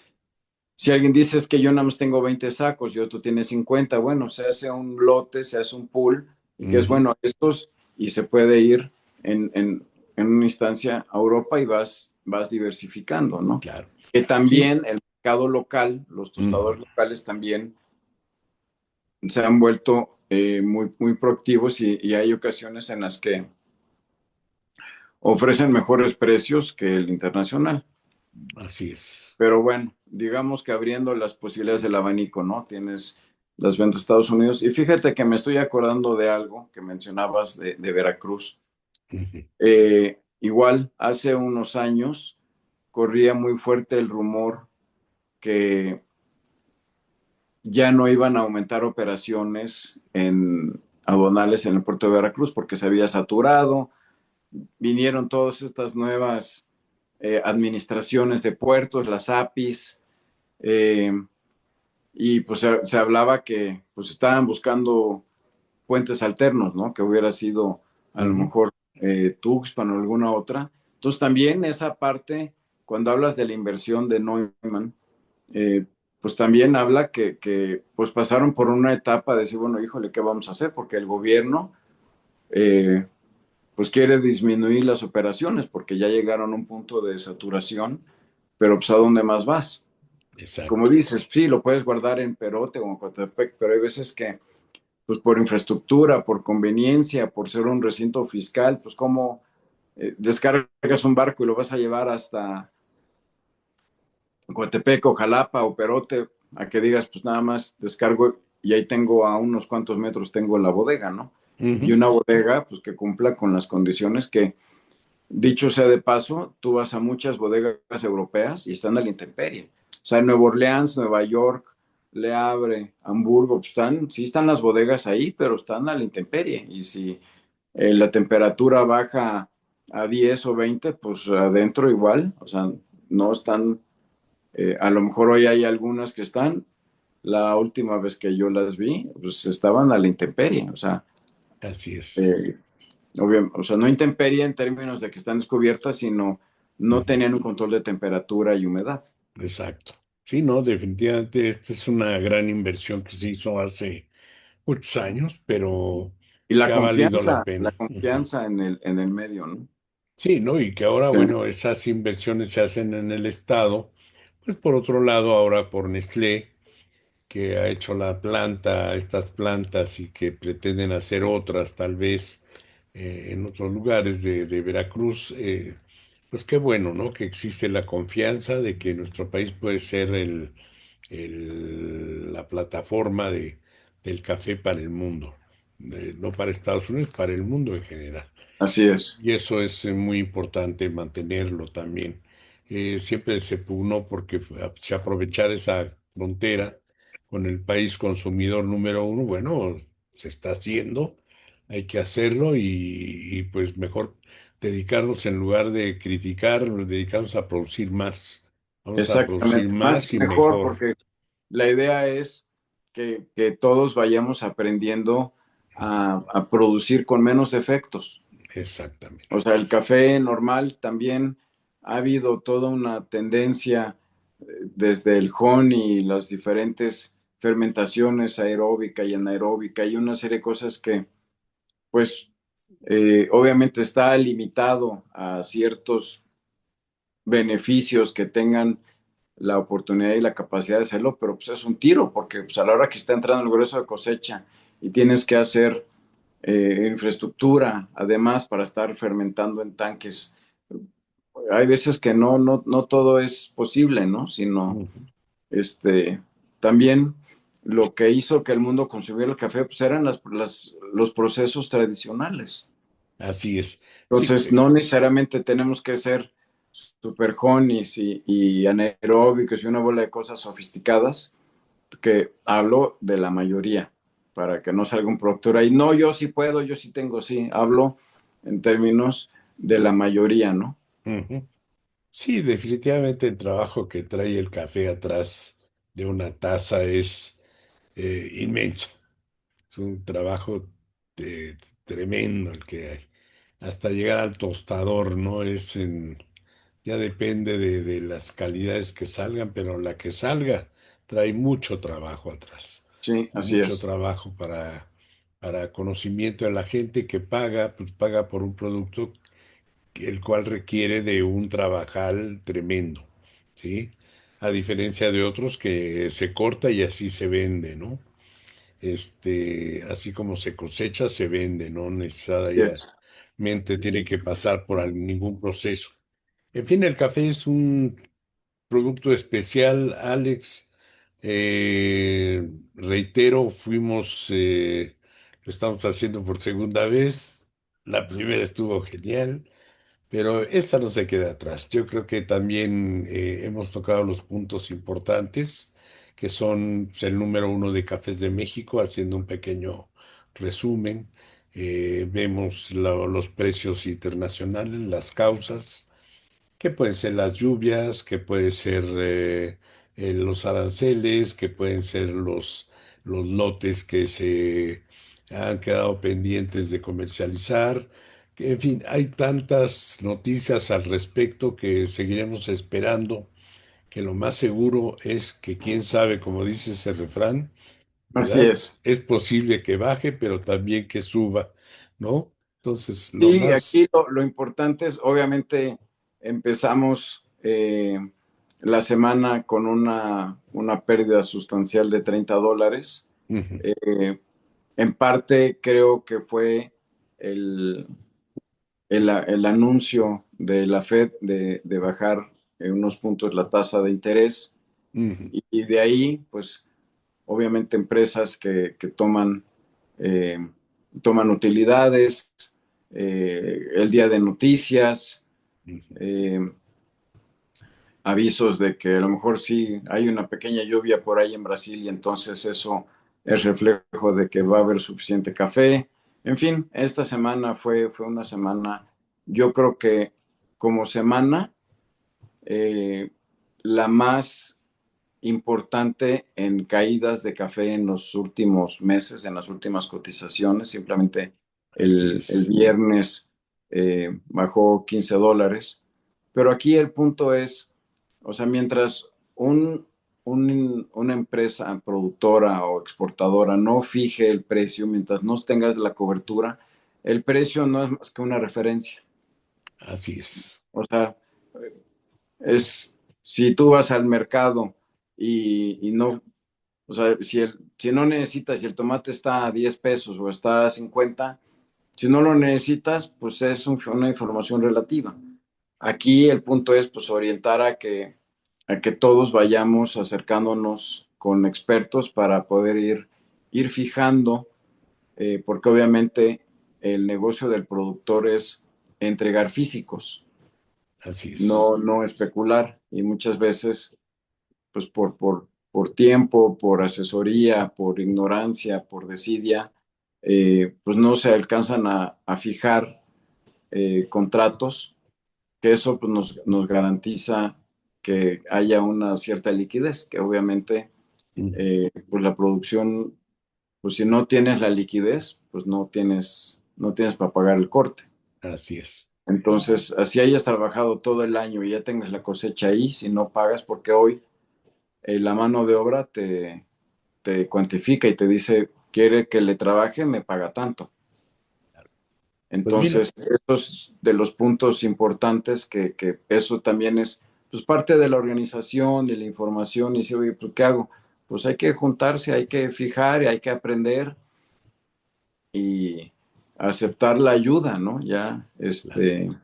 si alguien dice es que yo nada más tengo 20 sacos y otro tiene 50, bueno, se hace un lote, se hace un pool y que es Ujú. bueno estos y se puede ir en una instancia a Europa y vas diversificando, ¿no? Claro. Que Sí. también el mercado local, los Ujú. tostadores locales también se han vuelto muy proactivos y hay ocasiones en las que ofrecen mejores precios que el internacional. Así es. Pero bueno, digamos que abriendo las posibilidades del abanico, ¿no? Tienes las ventas de Estados Unidos. Y fíjate que me estoy acordando de algo que mencionabas de Veracruz. Ujú. Igual, hace unos años corría muy fuerte el rumor que ya no iban a aumentar operaciones en aduanales en el puerto de Veracruz porque se había saturado. Vinieron todas estas nuevas administraciones de puertos, las APIs, eh, y pues se hablaba que pues estaban buscando puentes alternos, ¿no? Que hubiera sido a lo Ujú. mejor Tuxpan o alguna otra. Entonces también esa parte, cuando hablas de la inversión de Neumann, eh, pues también habla pues pasaron por una etapa de decir, bueno, híjole, ¿qué vamos a hacer? Porque el gobierno eh, pues quiere disminuir las operaciones porque ya llegaron a un punto de saturación, pero pues ¿a dónde más vas? Como Exacto. dices, sí, lo puedes guardar en Perote o en Coatepec, pero hay veces que, pues por infraestructura, por conveniencia, por ser un recinto fiscal, pues como descargas un barco y lo vas a llevar hasta Coatepec o Jalapa o Perote, a que digas, pues nada más descargo y ahí tengo a unos cuantos metros, tengo la bodega, ¿no? Y Ujú. una bodega, pues que cumpla con las condiciones que, dicho sea de paso, tú vas a muchas bodegas europeas y están a la intemperie. O sea, en Nueva Orleans, Nueva York, Le Havre, Hamburgo, pues están, sí están las bodegas ahí, pero están a la intemperie. Y si la temperatura baja a 10 o 20, pues adentro igual, o sea, no están, a lo mejor hoy hay algunas que están, la última vez que yo las vi, pues estaban a la intemperie, o sea, Así es. eh, o sea, no intemperie en términos de que están descubiertas, sino no Ujú. tenían un control de temperatura y humedad. Exacto. Sí, no, definitivamente esta es una gran inversión que se hizo hace muchos años, pero Y que ha valido la la pena. Ujú. confianza en el medio, ¿no? Sí, ¿no? Y que ahora, Sí, bueno, esas inversiones se hacen en el Estado, pues por otro lado, ahora por Nestlé, que ha hecho la planta, estas plantas y que pretenden hacer otras tal vez en otros lugares de Veracruz, pues qué bueno, ¿no? Que existe la confianza de que nuestro país puede ser la plataforma del café para el mundo. No para Estados Unidos, para el mundo en general. así es. Y eso es muy importante mantenerlo también. Siempre se pugnó porque se aprovechar esa frontera con el país consumidor número uno. Bueno, se está haciendo, hay que hacerlo y pues mejor dedicarnos en lugar de criticar, dedicarnos a producir más. Vamos a producir Exactamente. Más más y y mejor, mejor. porque la idea es que todos vayamos aprendiendo a producir con menos efectos. O Exactamente. sea, el café normal también ha habido toda una tendencia desde el honey, las diferentes fermentaciones aeróbica y anaeróbica y una serie de cosas que, pues, obviamente está limitado a ciertos beneficios que tengan la oportunidad y la capacidad de hacerlo, pero pues es un tiro, porque pues, a la hora que está entrando el grueso de cosecha y tienes que hacer infraestructura, además, para estar fermentando en tanques, hay veces que no todo es posible, ¿no? Sino, Ujú. este, también lo que hizo que el mundo consumiera el café, pues eran los procesos tradicionales. Así es. Sí, Entonces, no necesariamente tenemos que ser super honeys y anaeróbicos y una bola de cosas sofisticadas, que hablo de la mayoría, para que no salga un productor ahí. No, yo sí puedo, yo sí tengo, sí. Hablo en términos de la mayoría, ¿no? ujú. Sí, definitivamente el trabajo que trae el café atrás de una taza es inmenso. Es un trabajo tremendo el que hay. Hasta llegar al tostador, ¿no? Ya depende de las calidades que salgan, pero la que salga trae mucho trabajo atrás. Sí, así Mucho es. trabajo para conocimiento de la gente que paga, pues paga por un producto el cual requiere de un trabajal tremendo, ¿sí? A diferencia de otros que se corta y así se vende, ¿no? Así como se cosecha, se vende, no Yes. necesariamente tiene que pasar por ningún proceso. En fin, el café es un producto especial, Alex. Reitero, lo estamos haciendo por segunda vez. La primera estuvo genial. Pero esta no se queda atrás. Yo creo que también hemos tocado los puntos importantes, que son pues, el número uno de Cafés de México, haciendo un pequeño resumen. Vemos los precios internacionales, las causas, que pueden ser las lluvias, que pueden ser los aranceles, que pueden ser los lotes que se han quedado pendientes de comercializar. En fin, hay tantas noticias al respecto que seguiremos esperando, que lo más seguro es que quién sabe, como dice ese refrán, Así ¿verdad? es. Es posible que baje, pero también que suba, ¿no? Entonces, lo Sí, más... aquí lo importante es, obviamente, empezamos la semana con una pérdida sustancial de $30. Ujú, Eh, en parte creo que fue el, el anuncio de la Fed de bajar en unos puntos la tasa de interés ujú, y de ahí, pues, obviamente empresas que eh, toman utilidades, el día de noticias, ujú. eh, avisos de que a lo mejor sí hay una pequeña lluvia por ahí en Brasil y entonces eso es reflejo de que va a haber suficiente café. En fin, esta semana fue una semana, yo creo que como semana, eh, la más importante en caídas de café en los últimos meses, en las últimas cotizaciones. Simplemente Así el es. viernes bajó $15. Pero aquí el punto es, o sea, mientras una empresa productora o exportadora no fije el precio, mientras no tengas la cobertura, el precio no es más que una referencia. Así es. O sea, es si tú vas al mercado y no, o sea, si no necesitas, si el tomate está a 10 pesos o está a 50, si no lo necesitas, pues es una información relativa. Aquí el punto es pues orientar a que todos vayamos acercándonos con expertos para poder ir fijando, porque obviamente el negocio del productor es entregar físicos, Así es. no especular. Y muchas veces pues por tiempo, por asesoría, por ignorancia, por desidia, pues no se alcanzan a fijar contratos, que eso pues nos garantiza que haya una cierta liquidez, que obviamente Mm, pues la producción, pues si no tienes la liquidez, pues no tienes para pagar el corte. así es. Entonces, así hayas trabajado todo el año y ya tengas la cosecha ahí, si no pagas, porque hoy la mano de obra te cuantifica y te dice, quiere que le trabaje, me paga tanto. Pues mira, Entonces, eso es de los puntos importantes que eso también es pues, parte de la organización, de la información. Y si, oye, pues, ¿qué hago? Pues hay que juntarse, hay que fijar y hay que aprender y aceptar la ayuda, ¿no? Ya, claro,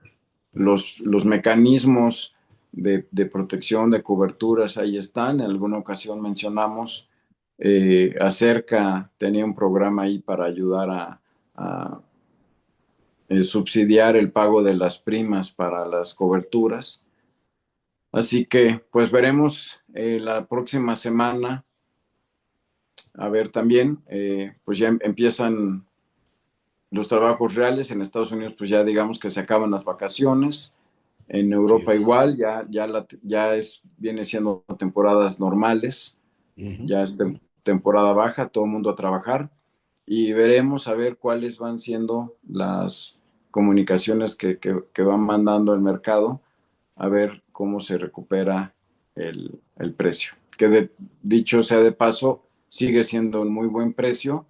los mecanismos de protección, de coberturas, ahí están. En alguna ocasión mencionamos acerca, tenía un programa ahí para ayudar a, subsidiar el pago de las primas para las coberturas. Así que, pues veremos la próxima semana. A ver, también, pues ya empiezan los trabajos reales. En Estados Unidos, pues ya digamos que se acaban las vacaciones. En así Europa es. igual, viene siendo temporadas normales, Ujú, ya es temporada baja, todo el mundo a trabajar y veremos a ver cuáles van siendo las comunicaciones que van mandando el mercado, a ver cómo se recupera el precio. Que dicho sea de paso, sigue siendo un muy buen precio,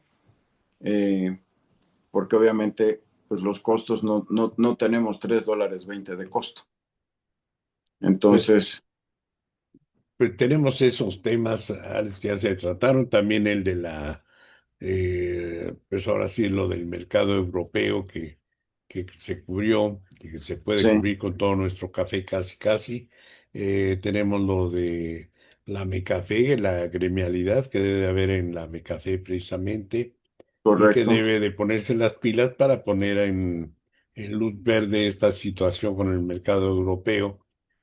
porque obviamente pues los costos no tenemos $3.20 de costo. Pues, Entonces, pues tenemos esos temas, Alex, que ya se trataron, también el de pues ahora sí, lo del mercado europeo que se cubrió y que se puede sí, cubrir con todo nuestro café casi casi. Tenemos lo de la Mecafé, la gremialidad que debe de haber en la Mecafé precisamente y que correcto, debe de ponerse las pilas para poner en luz verde esta situación con el mercado europeo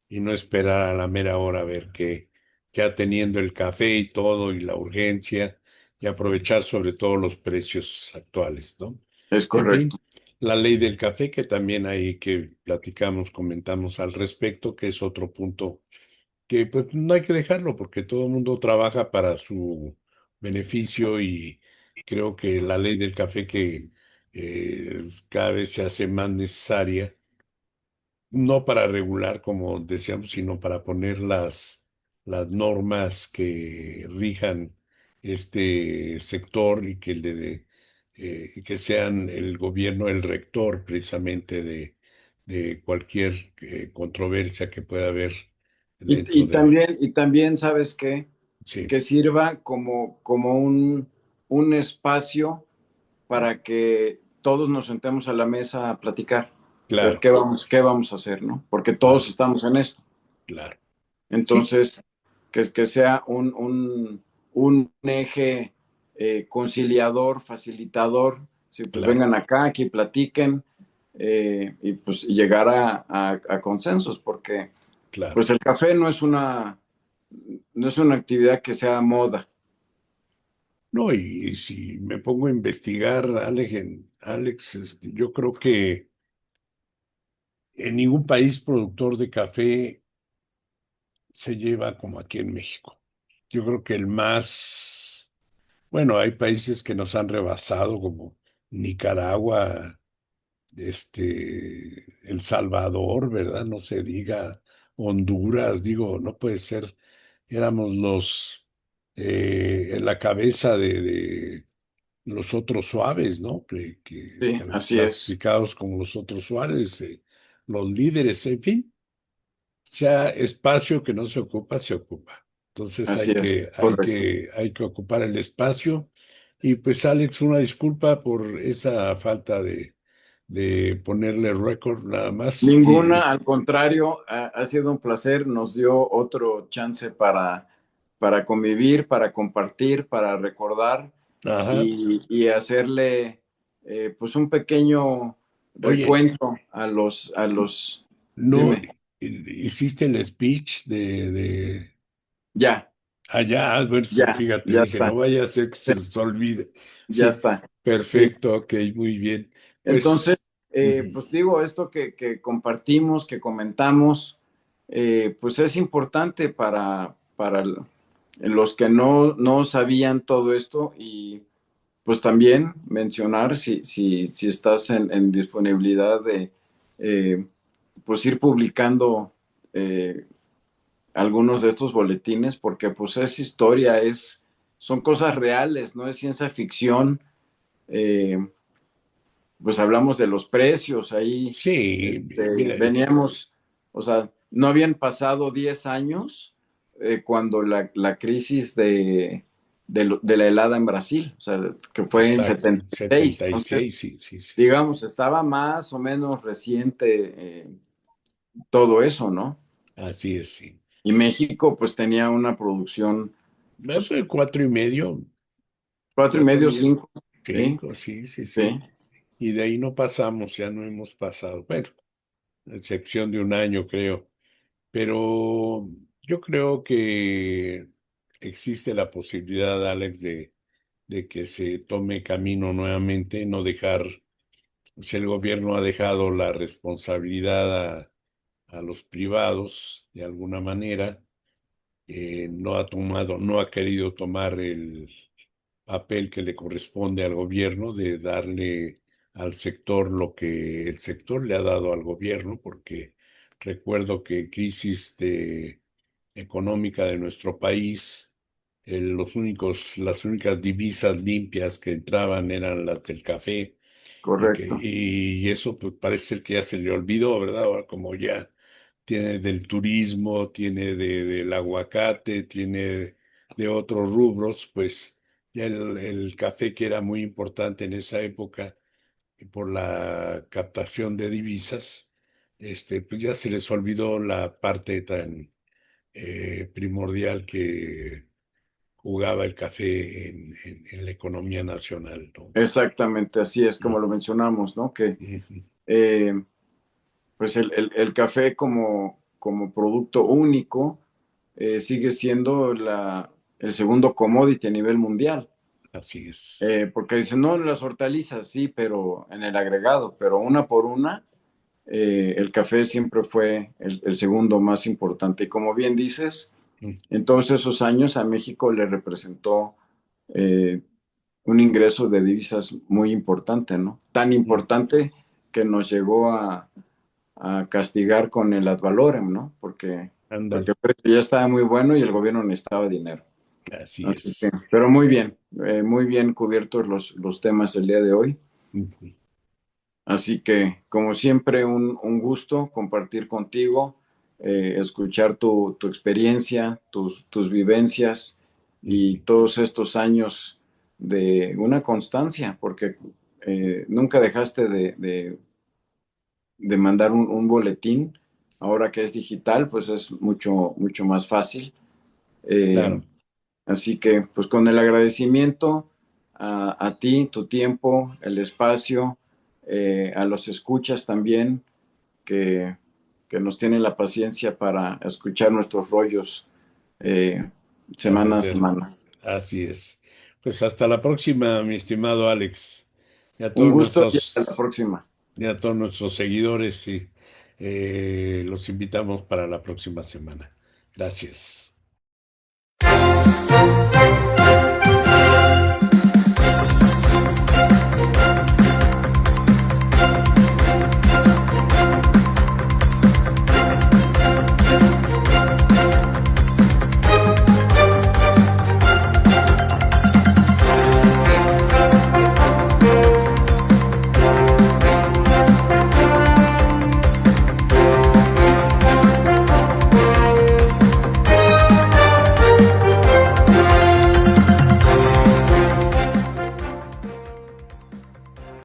y no esperar a la mera hora a ver que ya teniendo el café y todo y la urgencia y aprovechar sobre todo los precios actuales, ¿no? es En correcto, fin, la ley del café que también ahí que platicamos, comentamos al respecto, que es otro punto que pues no hay que dejarlo porque todo el mundo trabaja para su beneficio y creo que la ley del café que cada vez se hace más necesaria, no para regular, como decíamos, sino para poner las normas que rijan este sector y y que sean el gobierno el rector precisamente de cualquier controversia que pueda haber dentro del... y también, ¿sabes qué? Sí, Que sirva como un espacio para que todos nos sentemos a la mesa a platicar, ver claro, qué vamos a hacer, ¿no? Porque todos claro, estamos en esto. claro. Sí, Entonces, que sea un eje conciliador, facilitador, sí, pues claro, vengan acá, aquí platiquen y pues llegar a consensos, porque claro. pues el café no es una actividad que sea moda. No, y si me pongo a investigar, Alex, yo creo que en ningún país productor de café se lleva como aquí en México. Yo creo que el más, bueno, hay países que nos han rebasado como Nicaragua, El Salvador, ¿verdad? No se diga Honduras, digo, no puede ser. Éramos en la cabeza de los otros suaves, ¿no? Sí, así es, Clasificados como los otros suaves, los líderes, en fin, sea espacio que no se ocupa, se ocupa. Entonces así es, correcto. hay que ocupar el espacio. Y pues, Alex, una disculpa por esa falta de ponerle récord nada más. Ninguna, al contrario, ha sido un placer, nos dio otro chance para convivir, para compartir, para recordar Ajá. y hacerle pues un pequeño Oye, recuento no dime, hiciste el speech de ya, allá, Albert, fíjate, ya dije, no está, vaya a ser que se sí, les olvide. ya Sí, está, sí. perfecto, ok, muy bien. Entonces, Pues, ujú, pues digo, esto que compartimos, que comentamos, pues es importante para los que no sabían todo esto y pues también mencionar si estás en disponibilidad de pues ir publicando eh, algunos de estos boletines porque pues es historia, son cosas reales, no es ciencia ficción. Eh, pues hablamos de los precios ahí, sí, mira, veníamos, o sea, no habían pasado 10 años cuando la crisis de la helada en Brasil, o sea, que fue en exacto, 76. Entonces, 76, sí, sí, sí, sí. digamos, estaba más o menos reciente todo eso, ¿no? Así es, sí. Y México pues tenía una producción, pues, 4.5, cuatro y cuatro medio, mil, cinco, ¿sí? 5, sí, sí, Sí, sí. Y de ahí no pasamos, ya no hemos pasado. Bueno, a excepción de un año, creo. Pero yo creo que existe la posibilidad, Alex, de que se tome camino nuevamente, no dejar, si el gobierno ha dejado la responsabilidad a los privados de alguna manera, no ha querido tomar el papel que le corresponde al gobierno de darle al sector lo que el sector le ha dado al gobierno, porque recuerdo que económica de nuestro país, las únicas divisas limpias que entraban eran las del café correcto. Y eso pues, parece ser que ya se le olvidó, ¿verdad? Ahora como ya tiene del turismo, tiene del aguacate, tiene de otros rubros, pues ya el café que era muy importante en esa época por la captación de divisas, pues ya se les olvidó la parte tan primordial que jugaba el café en la economía nacional, ¿no? Exactamente, así es como Mm, lo mencionamos, ¿no? Que ujú. eh, pues el café como producto único sigue siendo el segundo commodity a nivel mundial. Así es. Porque dicen, no, las hortalizas, sí, pero en el agregado, pero una por una, el café siempre fue el segundo más importante. Y como bien dices, Mm, en todos esos años a México le representó eh, un ingreso de divisas muy importante, ¿no? Tan mm. importante que nos llegó a castigar con el ad valorem, ¿no? Porque Ándale, el precio ya estaba muy bueno y el gobierno necesitaba dinero. así Así que, es. pero muy bien cubiertos los temas el día de hoy. Ujú. Así que, como siempre, un gusto compartir contigo, escuchar tu experiencia, tus vivencias y Ujú. todos estos años de una constancia, porque nunca dejaste de mandar un boletín. Ahora que es digital, pues es mucho más fácil. Eh, Claro, Así que, pues con el agradecimiento a ti, tu tiempo, el espacio, a los escuchas también, que, que nos tienen la paciencia para escuchar nuestros rollos eh, semana a semana. cafeteros. Así es. Pues hasta la próxima, mi estimado Alex. Y a Un todos gusto y hasta la nuestros, próxima. y a todos nuestros seguidores, sí, los invitamos para la próxima semana. Gracias.